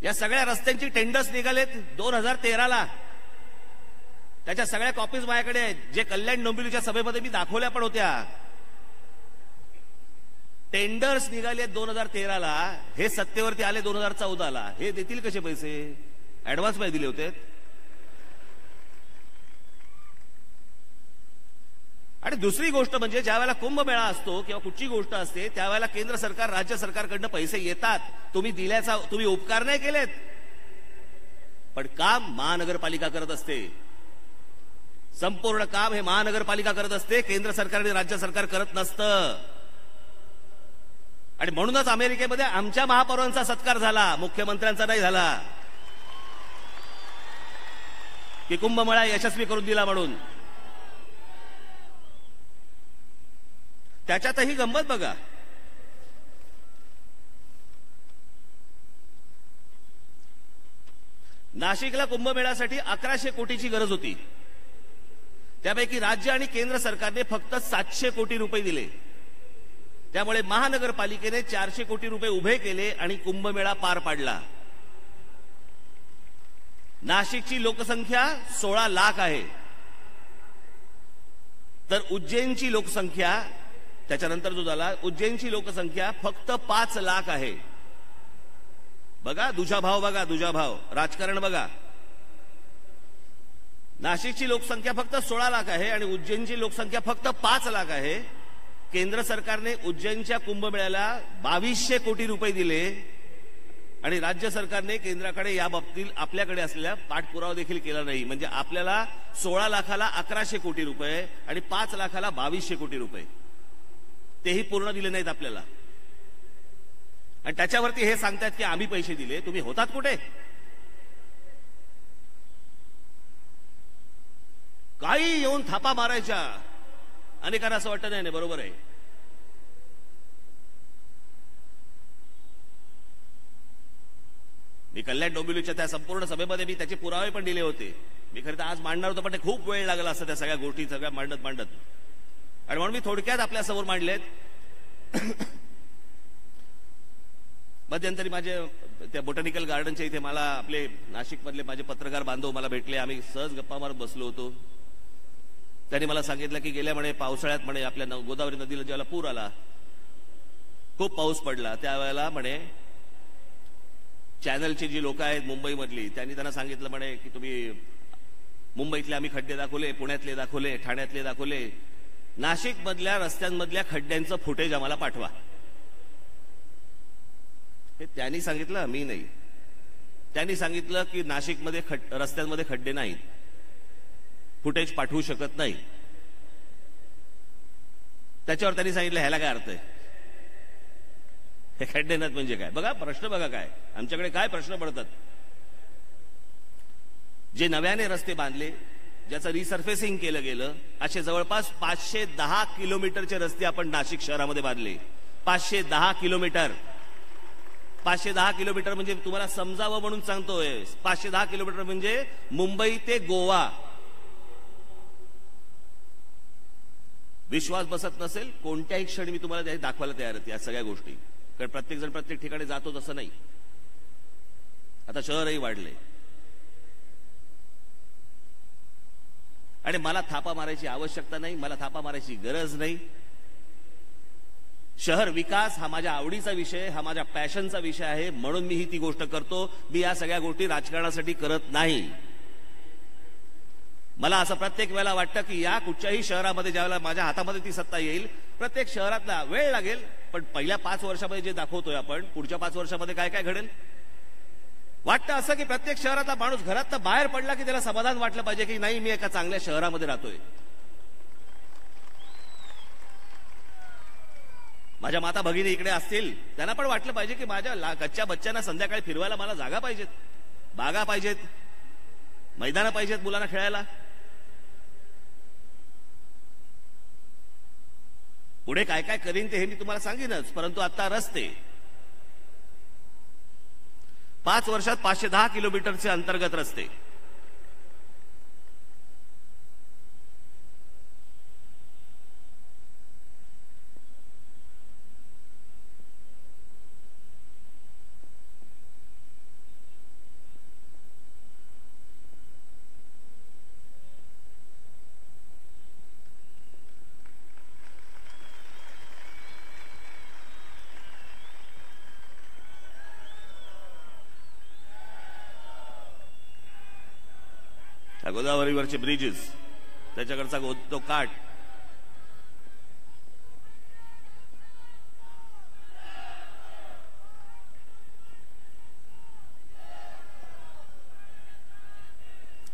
या सगळ्या रस्त्यांची टेंडर्स निघालेत 2013ला. त्याच्या सगळ्या कॉपीज माझ्याकडे आहेत, जे कल्याण डोंबिवलीच्या सभेमध्ये मी दाखवल्या पण होत्या. टेंडर्स निघाले 2013ला, हे सत्तेवरती आले 2014ला. हे देतील कसे पैसे? ऍडव्हान्स पैसे दिले होते. आणि दुसरी गोष्ट म्हणजे ज्यावेळेला कुंभमेळा असतो किंवा कुठची गोष्ट असते त्यावेळेला केंद्र सरकार राज्य सरकारकडनं पैसे येतात. तुम्ही दिल्याचा तुम्ही उपकार नाही केलेत, पण काम महानगरपालिका करत असते. संपूर्ण काम हे महानगरपालिका करत असते, केंद्र सरकार आणि राज्य सरकार करत नसतं. आणि म्हणूनच अमेरिकेमध्ये आमच्या महापौरांचा सत्कार झाला, मुख्यमंत्र्यांचा नाही झाला, की कुंभमेळा यशस्वी करून दिला म्हणून. त्याच्यातही गंमत बघा. नाशिकला कुंभमेळ्यासाठी 1100 कोटीची गरज होती. त्यापैकी राज्य आणि केंद्र सरकारने फक्त 700 कोटी रुपये दिले. त्यामुळे महानगरपालिकेने 400 कोटी रुपये उभे केले आणि कुंभमेळा पार पाडला. नाशिकची लोकसंख्या 16 लाख आहे, तर उज्जैनची लोकसंख्या त्याच्यानंतर जो झाला, उज्जैनची लोकसंख्या फक्त 5 लाख आहे. बघा दुजाभाव, बघा दुजाभाव, राजकारण बघा. नाशिकची लोकसंख्या फक्त 16 लाख आहे आणि उज्जैनची लोकसंख्या फक्त 5 लाख आहे. केंद्र सरकारने उज्जैनच्या कुंभमेळ्याला 2200 कोटी रुपये दिले आणि राज्य सरकारने केंद्राकडे या बाबतीत आपल्याकडे असलेला पाठपुरावा देखील केला नाही. म्हणजे आपल्याला 16 लाखाला 1100 कोटी रुपये आणि 5 लाखाला 2200 कोटी रुपये तेही पूर्ण दिले नाहीत आपल्याला. आणि त्याच्यावरती हे सांगतात की आम्ही पैसे दिले. तुम्ही होतात कुठे? काही येऊन थापा मारायच्या. अनेकांना असं वाटतं नाही, बरोबर आहे. मी कल्याण डोंबिवलीच्या त्या संपूर्ण सभेमध्ये मी त्याचे पुरावे पण दिले होते. मी खरं तर आज मांडणार होतो, पण ते खूप वेळ लागला असता त्या सगळ्या गोष्टी सगळ्या मांडत आणि म्हणून मी थोडक्यात आपल्यासमोर मांडलेत. मध्यंतरी माझे त्या बोटॅनिकल गार्डनच्या इथे मला आपले नाशिकमधले माझे पत्रकार बांधव मला भेटले. आम्ही सहज गप्पा मारत बसलो होतो. त्यांनी मला सांगितलं की गेल्या म्हणे पावसाळ्यात म्हणे आपल्या गोदावरी नदीला ज्यावेळेला पूर आला, खूप पाऊस पडला, त्यावेळेला म्हणे चॅनलची जी लोक आहेत मुंबईमधली, त्यांनी त्यांना सांगितलं म्हणे की तुम्ही मुंबईतले आम्ही खड्डे दाखवले, पुण्यातले दाखवले, ठाण्यातले दाखवले, नाशिकमधल्या रस्त्यांमधल्या खड्ड्यांचं फुटेज आम्हाला पाठवा. हे त्यांनी सांगितलं, मी नाही. त्यांनी सांगितलं की नाशिकमध्ये रस्त्यांमध्ये खड्डे नाहीत, फुटेज पाठवू शकत नाही. त्याच्यावर त्यांनी सांगितलं ह्याला काय अर्थ आहे, हे खड्डे नाहीत म्हणजे काय. बघा प्रश्न, बघा काय आमच्याकडे काय प्रश्न पडतात. जे नव्याने रस्ते बांधले, ज्याचं रिसर्फेसिंग केलं गेलं, असे जवळपास 510 किलोमीटरचे रस्ते आपण नाशिक शहरामध्ये बांधले. 510 किलोमीटर. 510 किलोमीटर म्हणजे तुम्हाला समजावं म्हणून सांगतोय, 510 किलोमीटर म्हणजे मुंबई ते गोवा. विश्वास बसत नसेल, कोणत्याही क्षणी मी तुम्हाला दाखवायला तयार आहे या सगळ्या गोष्टी. कारण प्रत्येक जण प्रत्येक ठिकाणी जातो तसं नाही. आता शहरही वाढले आणि मला थापा मारायची आवश्यकता नाही, मला थापा मारायची गरज नाही. शहर विकास हा माझ्या आवडीचा विषय, हा माझ्या पॅशनचा विषय आहे, म्हणून मी ही ती गोष्ट करतो. मी या सगळ्या गोष्टी राजकारणासाठी करत नाही. मला असं प्रत्येक वेळेला वाटतं की या कुठच्याही शहरामध्ये ज्यावेळेला माझ्या हातामध्ये ती सत्ता येईल, प्रत्येक शहरातला वेळ लागेल, पण पहिल्या 5 वर्षामध्ये जे दाखवतोय आपण, पुढच्या 5 वर्षामध्ये काय काय घडेल. वाटतं असं की प्रत्येक शहरातला माणूस घरातनं बाहेर पडला की त्याला समाधान वाटलं पाहिजे की नाही मी एका चांगल्या शहरामध्ये राहतोय. माझ्या माता भगिनी इकडे असतील, त्यांना पण वाटलं पाहिजे की माझ्या कच्च्या बच्च्यांना संध्याकाळी फिरवायला मला जागा पाहिजेत, बागा पाहिजेत, मैदानं पाहिजेत मुलांना खेळायला. पुढे काय काय करीन ते हे मी तुम्हाला सांगेनच, परंतु आता रस्ते 5 वर्षात 510 किलोमीटरचे अंतर्गत रस्ते. गोदावरीवरचे ब्रिजेस, त्याच्याकडचा तो काठ,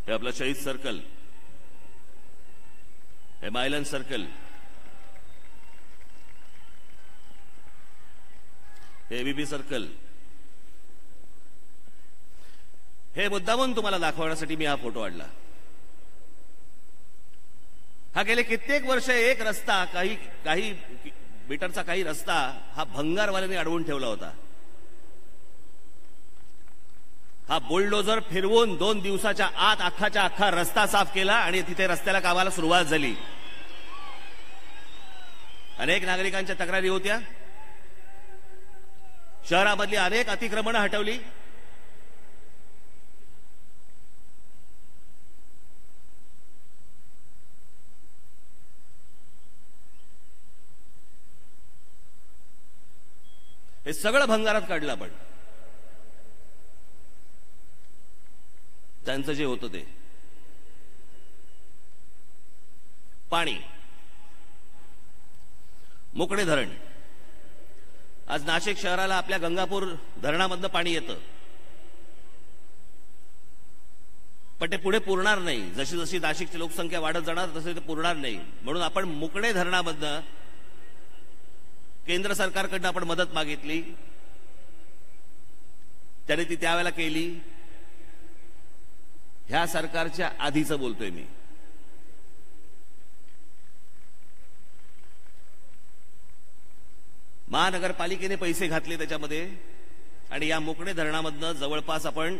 हे आपलं शहीद सर्कल, हे मायलन सर्कल, हे एबीपी सर्कल. हे मुद्दामून तुम्हाला दाखवण्यासाठी मी हा फोटो काढला. हा गेले कित्येक वर्ष एक रस्ता, काही मीटरचा काही रस्ता हा भंगारवाल्याने अडवून ठेवला होता. हा बुलडोझर फिरवून 2 दिवसाच्या आत अख्खाच्या अख्खा रस्ता साफ केला आणि तिथे रस्त्याला कामाला सुरुवात झाली. अनेक नागरिकांच्या तक्रारी होत्या, शहरामधली अनेक अतिक्रमणं हटवली. हे सगळं भंगारात काढलं आपण. त्यांचं जे होतं ते पाणी, मोकळे धरण. आज नाशिक शहराला आपल्या गंगापूर धरणामधनं पाणी येतं, पण ते पुढे पुरणार नाही. जशी जशी नाशिकची लोकसंख्या वाढत जाणार तसे ते पुरणार नाही. म्हणून आपण मुकणे धरणामधनं केंद्र सरकारकडनं आपण मदत मागितली, त्याने ती त्यावेळेला केली. ह्या सरकारच्या आधीचं बोलतोय मी. महानगरपालिकेने पैसे घातले त्याच्यामध्ये आणि या मोकणे धरणामधनं जवळपास आपण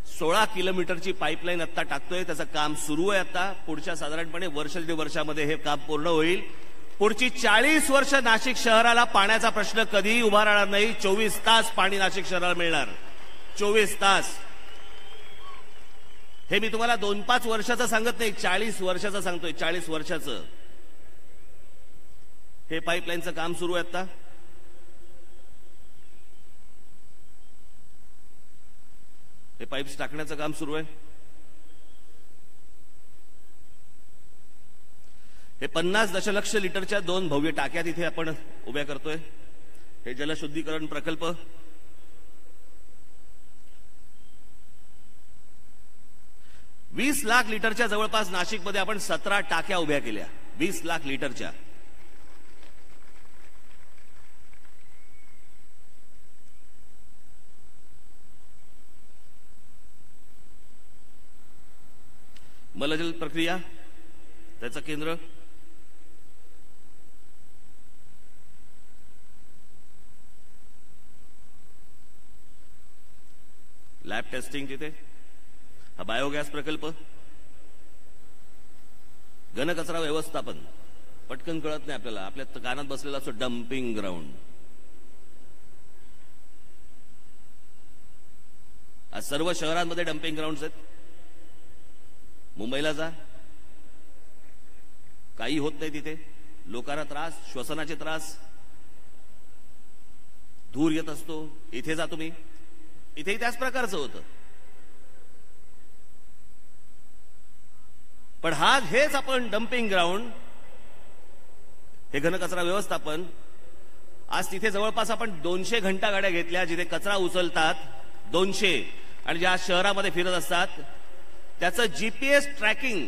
16 किलोमीटरची पाईपलाईन आता टाकतोय. त्याचं काम सुरू आहे. आता पुढच्या साधारणपणे वर्ष दीड वर्षामध्ये हे काम पूर्ण होईल. पुढची 40 वर्ष नाशिक शहराला पाण्याचा प्रश्न कधीही उभा राहणार नाही. 24 तास पाणी नाशिक शहराला मिळणार. 24 तास. हे मी तुम्हाला 2-5 वर्षाचं सांगत नाही, 40 वर्षाचं सांगतोय. 40 वर्षाचं हे पाईपलाईनचं काम सुरू आहे. आता हे पाईप्स टाकण्याचं काम सुरू आहे. हे 50 दशलक्ष लिटरच्या 2 भव्य टाक्या तिथे आपण उभ्या करतोय. हे जलशुद्धीकरण प्रकल्प. $20 लाख लिटरच्या जवळपास नाशिकमध्ये आपण 17 टाक्या उभ्या केल्या. 20 लाख लिटरच्या. मलजल प्रक्रिया त्याचं केंद्र. लॅब टेस्टिंग तिथे. हा बायोगॅस प्रकल्प. घनकचरा व्यवस्थापन. पटकन कळत नाही आपल्याला. आपल्या कानात बसलेला असतो डम्पिंग ग्राउंड. आज सर्व शहरांमध्ये डम्पिंग ग्राउंड आहेत. मुंबईला जा, काही होत नाही तिथे. लोकांना त्रास, श्वसनाचे त्रास, धूर येत असतो. इथे जा तुम्ही, इथेही त्याच प्रकारचं होतं. पण हेच आपण डम्पिंग ग्राउंड, हे घनकचरा व्यवस्थापन. आज तिथे जवळपास आपण 200 घंटा गाड्या घेतल्या जिथे कचरा उचलतात. 200. आणि ज्या शहरामध्ये फिरत असतात त्याचं जीपीएस ट्रॅकिंग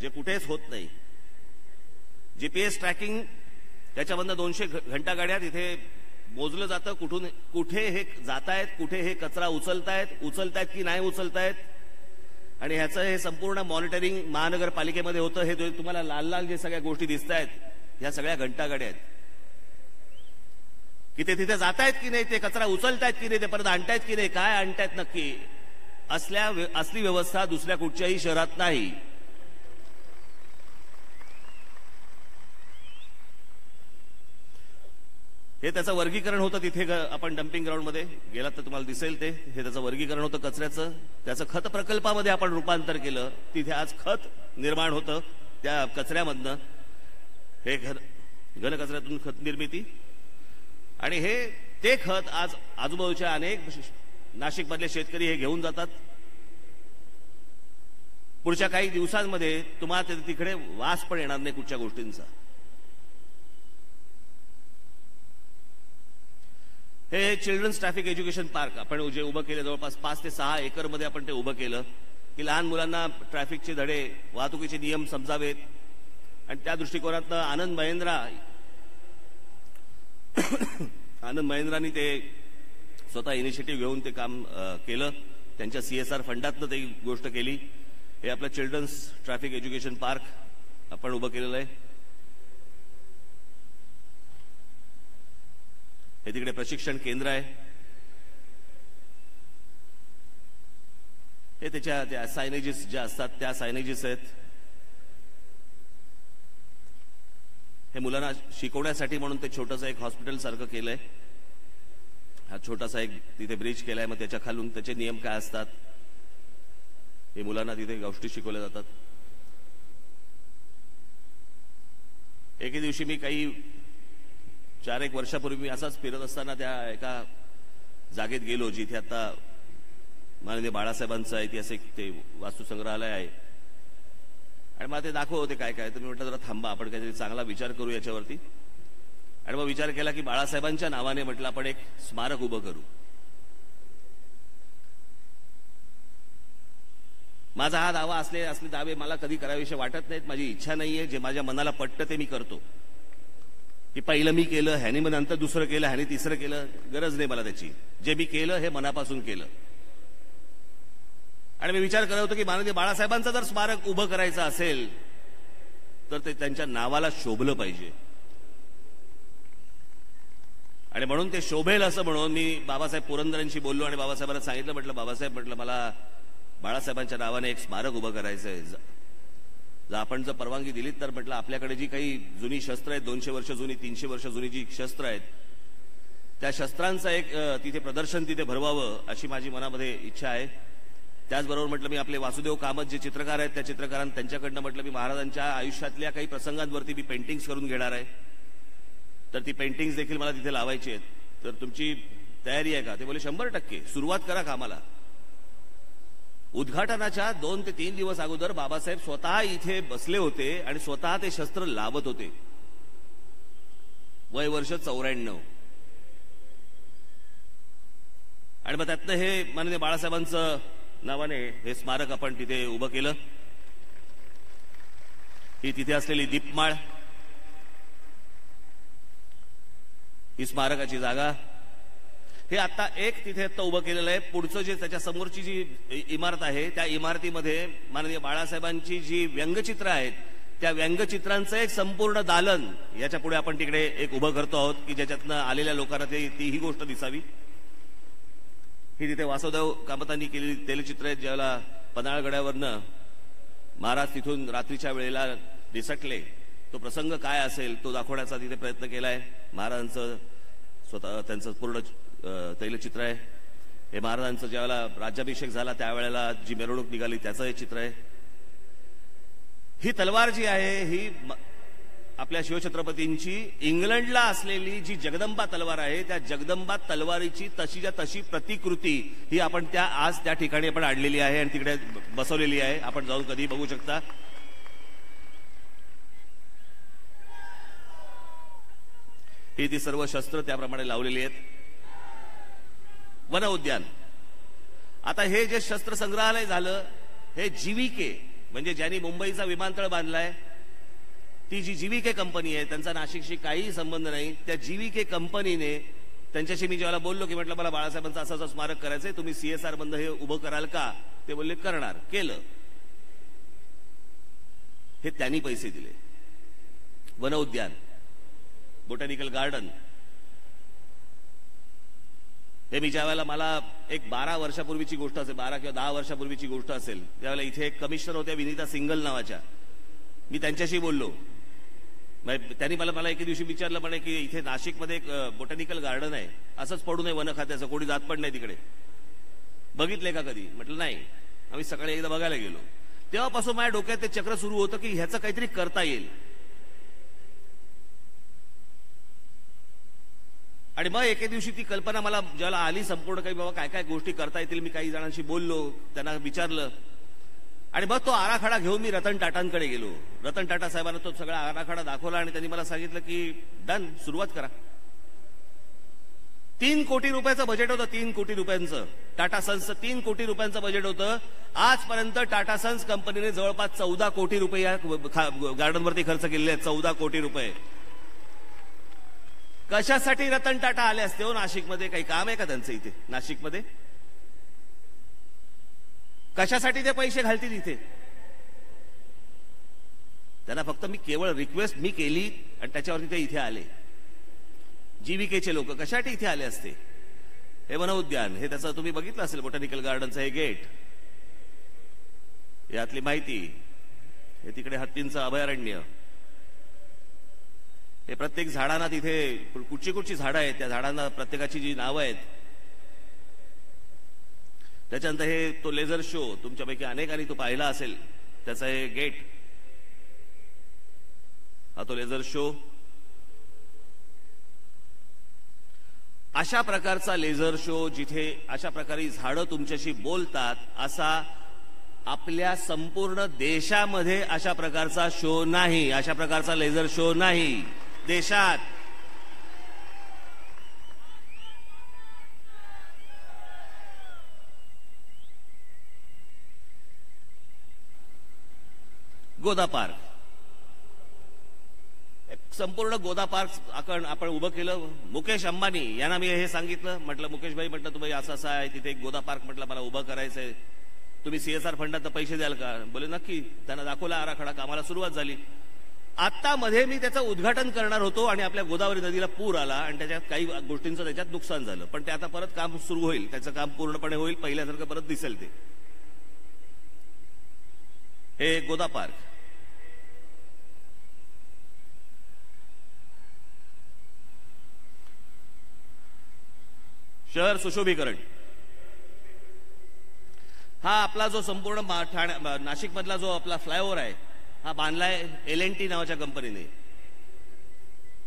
जे कुठेच होत नाही. जीपीएस ट्रॅकिंग त्याच्यामधनं 200 घंटा गाड्या तिथे मोजलं जातं. कुठे हे जातायत, कुठे हे कचरा उचलतायत की नाही उचलतायत. आणि ह्याचं हे संपूर्ण मॉनिटरिंग महानगरपालिकेमध्ये होतं. हे तुम्हाला लाल लाल जे सगळ्या गोष्टी दिसत आहेत ह्या सगळ्या घंटा गाड्या आहेत की ते तिथे जातायत की नाही, ते कचरा उचलतायत की नाही, ते परत आणतायत की नाही, काय आणतायत नक्की. असली व्यवस्था दुसऱ्या कुठच्याही शहरात नाही. हे त्याचं वर्गीकरण होतं तिथे. आपण डम्पिंग ग्राउंडमध्ये गेलात तर तुम्हाला दिसेल ते. हे त्याचं वर्गीकरण होतं कचऱ्याचं. त्याचं खत प्रकल्पामध्ये आपण रूपांतर केलं. तिथे आज खत निर्माण होतं त्या कचऱ्यामधनं. हे घनकचऱ्यातून खत निर्मिती. आणि हे ते खत आज आजूबाजूच्या अनेक नाशिकमधले शेतकरी हे घेऊन जातात. पुढच्या काही दिवसांमध्ये तुम्हाला तिकडे वास पण येणार नाही कुठच्या गोष्टींचा. हे चिल्ड्रन्स ट्रॅफिक एज्युकेशन पार्क आपण जे उभं केलं, जवळपास 5 ते 6 एकरमध्ये आपण ते उभं केलं की लहान मुलांना ट्रॅफिकचे धडे, वाहतुकीचे नियम समजावेत. आणि त्या दृष्टिकोनातनं आनंद महिंद्रांनी ते स्वतः इनिशिएटिव्ह घेऊन ते काम केलं. त्यांच्या CSR फंडातनं ते गोष्ट केली. हे आपलं चिल्ड्रन्स ट्रॅफिक एज्युकेशन पार्क आपण उभं केलेलं आहे. हे तिकडे प्रशिक्षण केंद्र आहे. हे त्याच्या त्या सायनेजेस ज्या असतात त्या सायनेजेस आहेत. हे मुलांना शिकवण्यासाठी म्हणून ते छोटंसं एक हॉस्पिटल सारखं केलंय. हा छोटासा एक तिथे ब्रिज केलाय. मग त्याच्या खालून त्याचे नियम काय असतात हे मुलांना तिथे गोष्टी शिकवल्या जातात. एके दिवशी मी काही 4-1 वर्षापूर्वी मी असाच फिरत असताना त्या एका जागेत गेलो जिथे आता माननीय बाळासाहेबांचं ऐतिहासिक ते वास्तुसंग्रहालय आहे. आणि मला ते दाखवते काय काय. तर मी म्हटलं जरा थांबा, आपण काहीतरी चांगला विचार करू याच्यावरती. आणि मग विचार केला की बाळासाहेबांच्या नावाने म्हटलं आपण एक स्मारक उभं करू. माझा हा दावा असले दावे मला कधी करावेसे वाटत नाहीत. माझी इच्छा नाहीये. जे माझ्या मनाला पटतं ते मी करतो. की पहिलं मी केलं, ह्यानी मग नंतर दुसरं केलं, ह्यानी तिसरं केलं, गरज नाही मला त्याची. जे मी केलं हे मनापासून केलं. आणि मी विचार करत होतो की माननीय बाळासाहेबांचं जर स्मारक उभं करायचं असेल तर ते त्यांच्या नावाला शोभलं पाहिजे. आणि म्हणून ते शोभेल असं म्हणून मी बाबासाहेब पुरंदरेंशी बोललो आणि बाबासाहेबांना सांगितलं, म्हटलं बाबासाहेब, म्हटलं मला बाळासाहेबांच्या नावाने एक स्मारक उभं करायचंय. आपण जर परवानगी दिलीत तर म्हटलं आपल्याकडे जी काही जुनी शस्त्र आहेत, 200 वर्ष जुनी, 300 वर्ष जुनी जी शस्त्र आहेत, त्या शस्त्रांचं एक तिथे प्रदर्शन तिथे भरवावं अशी माझी मनामध्ये इच्छा आहे. त्याचबरोबर म्हटलं मी आपले वासुदेव कामत जे चित्रकार आहेत त्या चित्रकारांना त्यांच्याकडनं म्हटलं मी महाराजांच्या आयुष्यातल्या काही प्रसंगांवरती मी पेंटिंग्स करून घेणार आहे, तर ती पेंटिंग्स देखील मला तिथे लावायची आहेत. तर तुमची तयारी आहे का? ते बोले 100%, सुरुवात करा कामाला. उद्घाटनाच्या 2 ते 3 दिवस अगोदर बाबासाहेब स्वतः इथे बसले होते आणि स्वतः ते शस्त्र लावत होते. वय वर्ष 94. आणि मग त्यातनं हे माननीय बाळासाहेबांचं नावाने हे स्मारक आपण तिथे उभं केलं. ही तिथे असलेली दीपमाळ, ही स्मारकाची जागा, हे आता एक तिथे आता उभं केलेलं आहे. पुढचं जे त्याच्या समोरची जी इमारत आहे त्या इमारतीमध्ये माननीय बाळासाहेबांची जी व्यंगचित्र आहेत त्या व्यंगचित्रांचं एक संपूर्ण दालन याच्या पुढे आपण तिकडे एक उभं करतो आहोत की ज्याच्यातनं आलेल्या लोकांना ती ही गोष्ट दिसावी. ही तिथे वासुदेव कामतांनी केलेली तेलचित्र आहेत. ज्यावेळेला पन्हाळगडावरनं महाराज तिथून रात्रीच्या वेळेला निसटले, तो प्रसंग काय असेल तो दाखवण्याचा तिथे प्रयत्न केलाय. महाराजांचं स्वतः त्यांचं पूर्ण तैलचित्र आहे. हे महाराजांचं ज्यावेळेला राज्याभिषेक झाला त्यावेळेला जी मिरवणूक निघाली त्याचं हे चित्र आहे. ही तलवार जी आहे ही आपल्या शिवछत्रपतींची इंग्लंडला असलेली जी जगदंबा तलवार आहे त्या जगदंबा तलवारीची तशीच्या तशी प्रतिकृती ही आपण आज त्या ठिकाणी आपण आणलेली आहे आणि तिकडे बसवलेली आहे. आपण जाऊन कधी बघू शकता. ही ती सर्व शस्त्र त्याप्रमाणे लावलेली आहेत. वन उद्यान, आता हे जे शस्त्र संग्रहालय झालं हे जीवीके म्हणजे ज्यांनी मुंबईचा विमानतळ बांधलाय ती जी जीवीके कंपनी आहे, त्यांचा नाशिकशी काहीही संबंध नाही. त्या जीवीके कंपनीने त्यांच्याशी मी ज्यावेळेला बोललो की म्हटलं मला बाळासाहेबांचं असं स्मारक करायचंय, तुम्ही CSR बंद हे उभं कराल का? ते बोलले करणार. केलं. हे त्यांनी पैसे दिले. वन उद्यान, बोटॅनिकल गार्डन, हे मी ज्यावेळेला मला एक 12 वर्षापूर्वीची गोष्ट असेल, 12 किंवा 10 वर्षापूर्वीची गोष्ट असेल, त्यावेळेला इथे एक कमिशनर होत्या विनीता सिंगल नावाच्या. मी त्यांच्याशी बोललो. त्यांनी मला एके दिवशी विचारलं म्हणे की इथे नाशिकमध्ये एक बोटॅनिकल गार्डन आहे, असंच पडू नये वन खात्याचं, कोणी जात पण नाही तिकडे, बघितले का कधी? म्हटलं नाही. आम्ही सकाळी एकदा बघायला गेलो. तेव्हापासून माझ्या डोक्यात ते चक्र सुरू होतं की ह्याचं काहीतरी करता येईल. आणि मग एके दिवशी ती कल्पना मला ज्याला आली संपूर्ण काही बाबा काय काय गोष्टी करता येतील. मी काही जणांशी बोललो, त्यांना विचारलं आणि मग तो आराखडा घेऊन मी रतन टाटांकडे गेलो. रतन टाटा साहेबांना तो सगळा आराखडा दाखवला आणि त्यांनी मला सांगितलं की डन, सुरुवात करा. 3 कोटी रुपयाचं बजेट होतं. 3 कोटी रुपयांचं टाटा सन्सचं 3 कोटी रुपयांचं बजेट होतं. आजपर्यंत टाटा सन्स कंपनीने जवळपास 14 कोटी रुपये या गार्डनवरती खर्च केलेले आहेत. 14 कोटी रुपये. कशासाठी रतन टाटा आले असते हो नाशिकमध्ये? काही काम आहे का त्यांचं इथे नाशिकमध्ये? कशासाठी ते पैसे घालतील इथे? त्यांना फक्त मी केवळ रिक्वेस्ट मी केली आणि त्याच्यावरती ते इथे आले. जीविकेचे लोक कशासाठी इथे आले असते? हे वन उद्यान, हे त्याचं तुम्ही बघितलं असेल बोटॅनिकल गार्डनचं हे गेट, यातली माहिती, हे तिकडे हत्तींचं अभयारण्य, हे प्रत्येक झाडांना तिथे कुठची कुठची झाडं आहेत त्या झाडांना प्रत्येकाची जी नावं आहेत. त्याच्यानंतर हे तो लेझर शो तुमच्यापैकी अनेकांनी तो पाहिला असेल, त्याचा हे गेट, हा तो लेझर शो. अशा प्रकारचा लेझर शो जिथे अशा प्रकारे झाडं तुमच्याशी बोलतात, असा आपल्या संपूर्ण देशामध्ये अशा प्रकारचा शो नाही, अशा प्रकारचा लेझर शो नाही देशात. गोदा पार्क, संपूर्ण गोदा पार्क आपण उभं केलं. मुकेश अंबानी यांना मी हे सांगितलं, म्हटलं मुकेश भाई, म्हटलं तुम्ही असं आहे तिथे एक गोदा पार्क म्हटलं मला उभं करायचंय, तुम्ही CSR फंडात पैसे द्याल का? बोले नक्की. त्यांना दाखवला आराखडा, कामाला सुरुवात झाली. आता मध्ये मी त्याचं उद्घाटन करणार होतो आणि आपल्या गोदावरी नदीला पूर आला आणि त्याच्यात काही गोष्टींचं त्याच्यात नुकसान झालं, पण ते आता परत काम सुरू होईल, त्याचं काम पूर्णपणे होईल, पहिल्यासारखं परत दिसेल ते. हे गोदा पार्क. शहर सुशोभीकरण. हा आपला जो संपूर्ण नाशिक मधला जो आपला फ्लायओव्हर आहे हा बांधलाय L&T नावाच्या कंपनीने.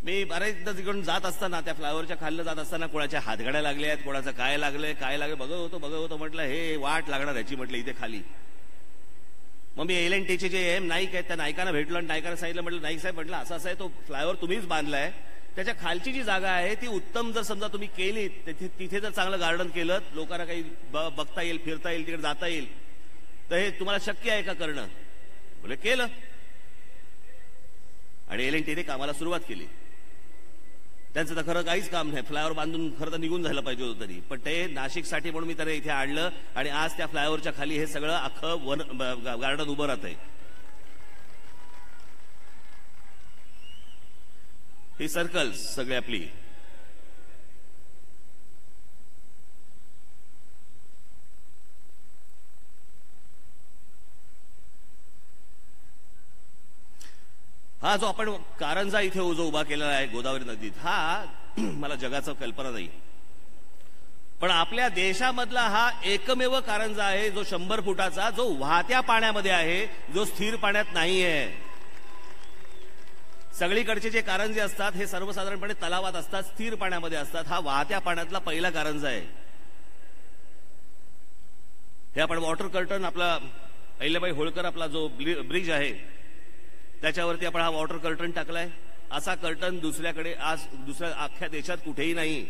मी बरेचदा तिकडून जात असताना त्या फ्लायओव्हरच्या खाल्लं जात असताना कोणाच्या हातगाड्या लागल्या आहेत, कोणाचं काय लागलंय बघत होतो म्हटलं हे वाट लागणार ह्याची म्हटलं इथे खाली. मग मी L&Tचे जे नाईक आहेत त्या नायकांना भेटलो आणि नायकांना सांगितलं, म्हटलं नाईक साहेब म्हटलं असं आहे तो फ्लायओव्हर तुम्हीच बांधलाय, त्याच्या खालची जी जागा आहे ती उत्तम जर समजा तुम्ही केली, तिथे जर चांगलं गार्डन केलं, लोकांना काही बघता येईल, फिरता येईल, तिकडे जाता येईल, तर हे तुम्हाला शक्य आहे का करणं? बोले केलं. आणि L&Tने कामाला सुरुवात केली. त्यांचं तर खरं काहीच काम नाही, फ्लायओव्हर बांधून खरं तर निघून झालं पाहिजे होतं तरी, पण ते नाशिकसाठी म्हणून मी त्याला इथे आणलं आणि आज त्या फ्लायओव्हरच्या खाली हे सगळं अख्खं गार्डन उभं राहत आहे. ही सर्कल्स सगळी आपली. हा जो आपण कारंजा इथे जो उभा केलेला आहे गोदावरी नदीत, हा मला जगाचं कल्पना नाही, पण आपल्या देशामधला हा एकमेव कारंजा आहे जो 100 फुटाचा, जो वाहत्या पाण्यामध्ये आहे, जो स्थिर पाण्यात नाहीये. सगळीकडचे जे कारंजे असतात हे सर्वसाधारणपणे तलावात असतात, स्थिर पाण्यामध्ये असतात. हा वाहत्या पाण्यातला पहिला कारंजा आहे. हे आपण वॉटर कर्टन, आपला अहिल्याबाई होळकर आपला जो ब्रिज आहे त्याच्यावरती आपण हा वॉटर कर्टन टाकलाय. असा कर्टन दुसऱ्याकडे आज दुसऱ्या अख्ख्या देशात कुठेही नाही.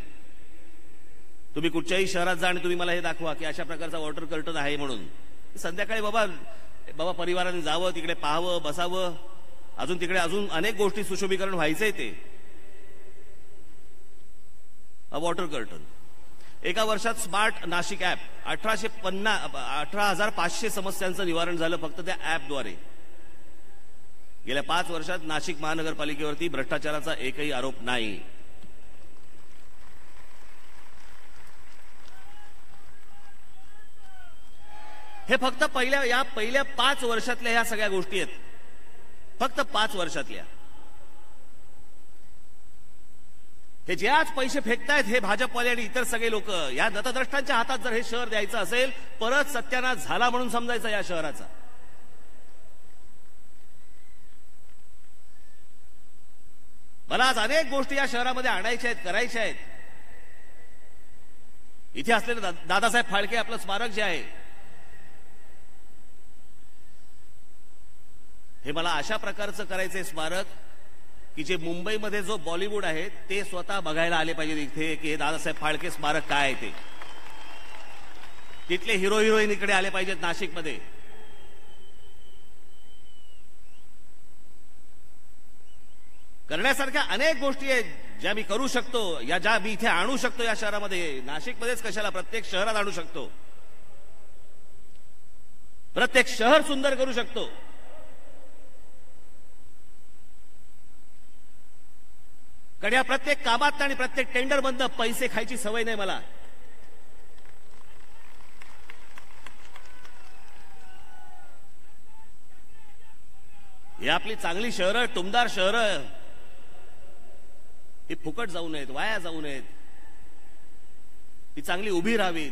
तुम्ही कुठच्याही शहरात जा आणि तुम्ही मला हे दाखवा की अशा प्रकारचा वॉटर कर्टन आहे म्हणून. संध्याकाळी बाबा परिवाराने जावं, तिकडे पाहावं, बसावं, तिकडे अजून अनेक गोष्टी सुशोभीकरण व्हायचंय. ते वॉटर कर्टन. एका वर्षात स्मार्ट नाशिक ऍप 18,500 समस्यांचं निवारण झालं फक्त त्या ऍपद्वारे. गेल्या 5 वर्षात नाशिक महानगरपालिकेवरती भ्रष्टाचाराचा एकही आरोप नाही. हे फक्त पहिल्या 5 वर्षातल्या ह्या सगळ्या गोष्टी आहेत, फक्त 5 वर्षातल्या. हे जे आज पैसे फेकतायत हे भाजपवाले आणि इतर सगळे लोक, या दत्तद्रष्टांच्या हातात जर हे शहर द्यायचं असेल, परत सत्यानाश झाला म्हणून समजायचा या शहराचा. मला आज अनेक गोष्टी या शहरामध्ये आणायच्या आहेत, करायच्या आहेत. इथे असलेलं दादासाहेब फाळके आपलं स्मारक जे आहे, हे मला अशा प्रकारचं करायचंय स्मारक की जे मुंबईमध्ये जो बॉलिवूड आहे ते स्वतः बघायला आले पाहिजे इथे, की हे दादासाहेब फाळके स्मारक काय आहे ते. तिथले हिरो हिरोईन इकडे आले पाहिजेत नाशिकमध्ये. करण्यासारख्या अनेक गोष्टी आहेत ज्या मी करू शकतो, या ज्या मी इथे आणू शकतो या शहरामध्ये. नाशिकमध्येच कशाला, प्रत्येक शहरात आणू शकतो. प्रत्येक शहर सुंदर करू शकतो. कारण या प्रत्येक कामात आणि प्रत्येक टेंडरमधनं पैसे खायची सवय नाही मला. ही आपली चांगली शहरं, टुमदार शहरं, ही फुकट जाऊ नयेत, वाया जाऊ नयेत. ही चांगली उभी राहावीत.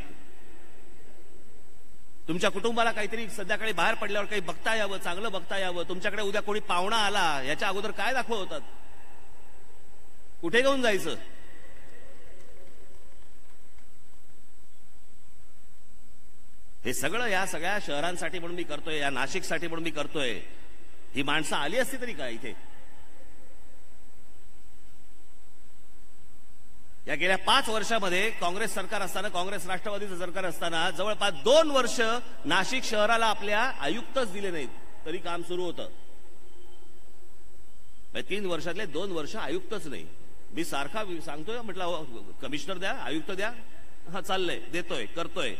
तुमच्या कुटुंबाला काहीतरी संध्याकाळी बाहेर पडल्यावर काही बघता यावं, चांगलं बघता यावं. तुमच्याकडे उद्या कोणी पाहुणा आला, याच्या अगोदर काय दाखवतात, कुठे घेऊन जायचं. हे सगळं या सगळ्या शहरांसाठी म्हणून मी करतोय, या नाशिकसाठी म्हणून मी करतोय. ही माणसं आली असती तरी काय इथे. या गेल्या 5 वर्षामध्ये काँग्रेस सरकार असताना, काँग्रेस राष्ट्रवादीचं सरकार असताना जवळपास 2 वर्ष नाशिक शहराला आपल्या आयुक्तच दिले नाहीत, तरी काम सुरू होतं. 3 वर्षातले 2 वर्ष आयुक्तच नाही. मी सारखा सांगतोय, म्हटलं कमिशनर द्या, आयुक्त द्या. हा चाललंय, देतोय, करतोय.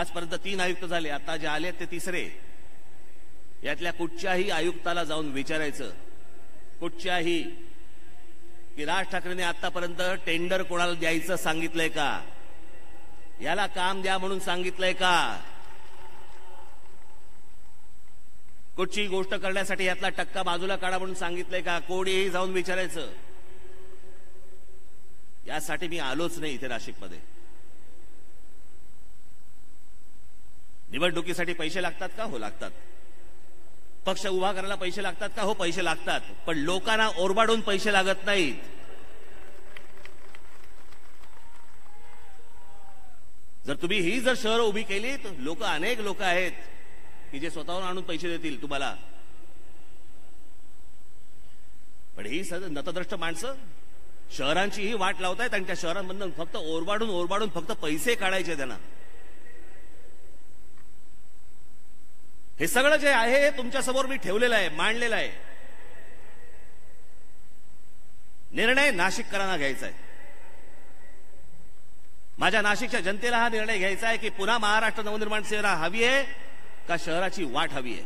आजपर्यंत 3 आयुक्त झाले, आता जे आले ते तिसरे. यातल्या कुठच्याही आयुक्ताला जाऊन विचारायचं, कुठच्याही, की राज ठाकरेंनी आतापर्यंत टेंडर कोणाला द्यायचं सांगितलंय का, याला काम द्या म्हणून सांगितलंय का, कुठची गोष्ट करण्यासाठी यातला टक्का बाजूला काढा म्हणून सांगितलंय का, कोणीही जाऊन विचारायचं. यासाठी मी आलोच नाही इथे नाशिकमध्ये. निवडणुकीसाठी पैसे लागतात का? हो लागतात. पक्ष उभा करायला पैसे लागतात का? हो पैसे लागतात. पण लोकांना ओरबाडून पैसे लागत नाहीत. जर तुम्ही ही जर शहरं उभी केली तर अनेक लोक आहेत की जे स्वतःहून आणून पैसे देतील तुम्हाला. पण ही नतद्रष्ट माणसं शहरांची ही वाट लावतायत आणि त्या शहरांमधून फक्त ओरबाडून फक्त पैसे काढायचे त्यांना. हे सगळं जे आहे हे तुमच्या समोर मी ठेवलेलं आहे, मांडलेलं आहे. निर्णय नाशिककरांना घ्यायचा आहे. माझ्या नाशिकच्या जनतेला हा निर्णय घ्यायचा आहे की पुन्हा महाराष्ट्र नवनिर्माण सेना हवी आहे का शहराची वाट हवी आहे.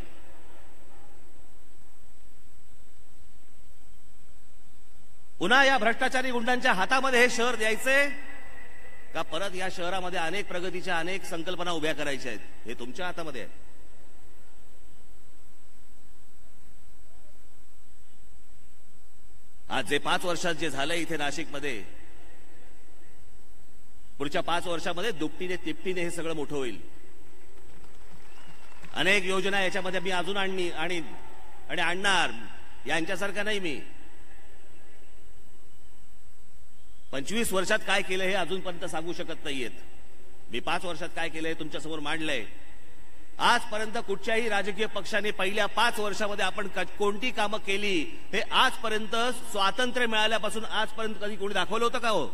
पुन्हा या भ्रष्टाचारी गुंडांच्या हातामध्ये हे शहर द्यायचे का परत या शहरामध्ये अनेक प्रगतीच्या अनेक संकल्पना उभ्या करायच्या आहेत. हे तुमच्या हातामध्ये आहे. आज जे 5 वर्षात जे झालंय इथे नाशिकमध्ये, पुढच्या 5 वर्षामध्ये दुपटीने तिपटीने हे सगळं मोठं होईल. अनेक योजना याच्यामध्ये मी अजून आणि आणणार. यांच्यासारखा नाही मी. 25 वर्षात काय केलं हे अजूनपर्यंत सांगू शकत नाहीयेत. मी 5 वर्षात काय केलंय तुमच्यासमोर मांडलंय. आजपर्यंत कुठच्याही राजकीय पक्षाने पहिल्या 5 वर्षामध्ये आपण कोणती कामं केली हे आजपर्यंत स्वातंत्र्य मिळाल्यापासून आजपर्यंत कधी कोणी दाखवलं होतं का? हो,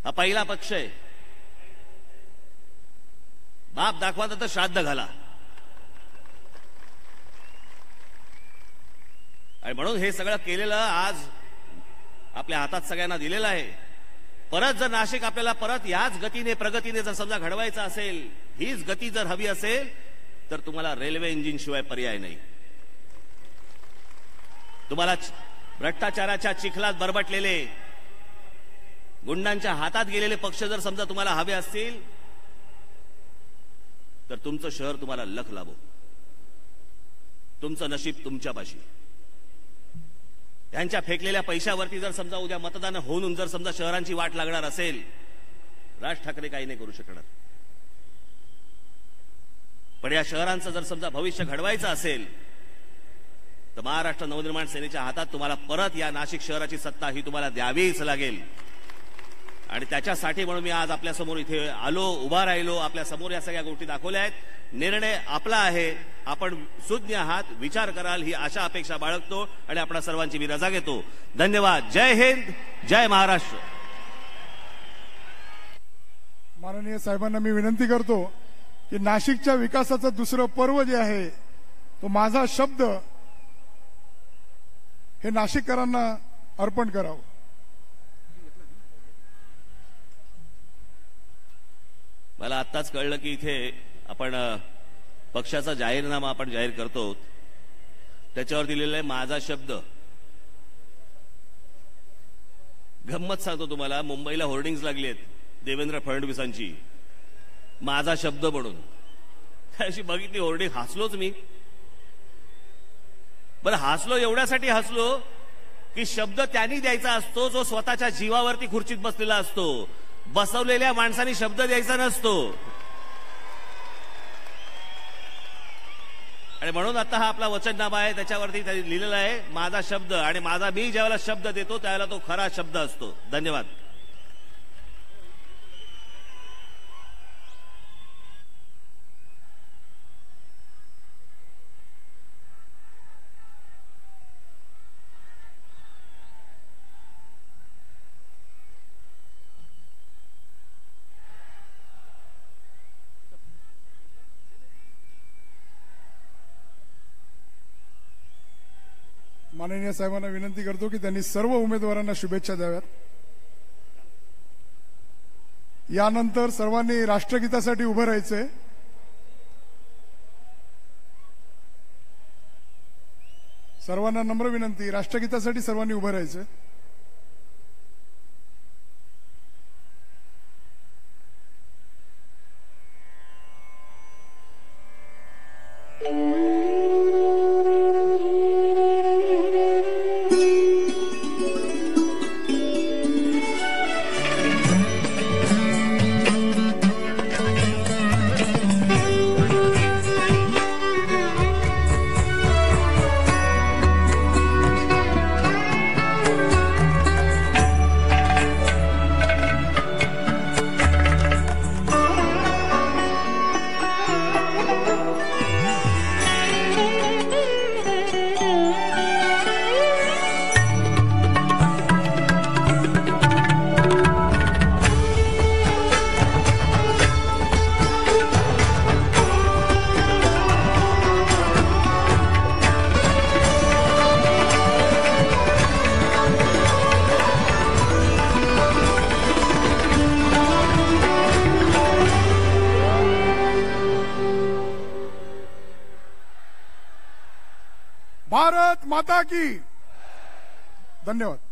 हा पहिला पक्ष आहे. बाप दाखवा तर श्राद्ध घाला. आणि म्हणून हे सगळं केलेलं आज आपल्या हातात सगळ्यांना दिलेलं आहे. परत जर नाशिक आपल्याला परत याच गतीने प्रगतीने जर समजा घडवायचं असेल, हीच गती जर हवी असेल तर तुम्हाला रेल्वे इंजिन शिवाय पर्याय नाही. तुम्हाला भ्रष्टाचाराच्या चिखलात बरबटलेले गुंडांच्या हातात गेलेले पक्ष जर समजा तुम्हाला हवे असतील तर तुमचं शहर तुम्हाला लख लाभो. तुमचं नशीब तुमच्यापाशी. त्यांच्या फेकलेल्या पैशावरती जर समजा उद्या मतदान होऊन जर समजा शहरांची वाट लागणार असेल, राज ठाकरे काही नाही करू शकणार. पण या शहरांचं जर समजा भविष्य घडवायचं असेल तर महाराष्ट्र नवनिर्माण सेनेच्या हातात तुम्हाला परत या नाशिक शहराची सत्ता ही तुम्हाला द्यावीच लागेल. आणि त्याच्यासाठी म्हणून मी आज आपल्यासमोर इथे आलो, उभा राहिलो, आपल्या समोर या सगळ्या गोष्टी दाखवल्या आहेत. निर्णय आपला आहे. आपण सुज्ञ आहात, विचार कराल ही आशा अपेक्षा बाळगतो आणि आपणा सर्वांची मी रजा घेतो. धन्यवाद. जय हिंद, जय महाराष्ट्र. माननीय साहेबांना मी विनंती करतो की नाशिकच्या विकासाचं दुसरं पर्व जे आहे तो माझा शब्द हे नाशिककरांना अर्पण करावं. मला आत्ताच कळलं की इथे आपण पक्षाचा जाहीरनामा आपण जाहीर करतो, त्याच्यावर दिलेला आहे माझा शब्द. गंमत सांगतो तुम्हाला, मुंबईला होर्डिंग्स लागली आहेत देवेंद्र फडणवीसांची, माझा शब्द म्हणून. अशी बघितली होर्डिंग, हसलोच मी. बरं, हसलो एवढ्यासाठी हसलो की शब्द त्यांनी द्यायचा असतो जो स्वतःच्या जीवावरती खुर्चीत बसलेला असतो. बसवलेल्या माणसाने शब्द द्यायचा नसतो. आणि म्हणून आता हा आपला वचननामा आहे, त्याच्यावरती लिहिलेला आहे माझा शब्द. आणि माझा मी ज्यावेळेला शब्द देतो त्यावेळेला तो खरा शब्द असतो. धन्यवाद. माननीय साहेबांना विनंती करतो की त्यांनी सर्व उमेदवारांना शुभेच्छा द्याव्यात. यानंतर सर्वांनी राष्ट्रगीतासाठी उभं राहायचंय. सर्वांना नम्र विनंती, राष्ट्रगीतासाठी सर्वांनी उभं राहायचं. भारत माता की. धन्यवाद.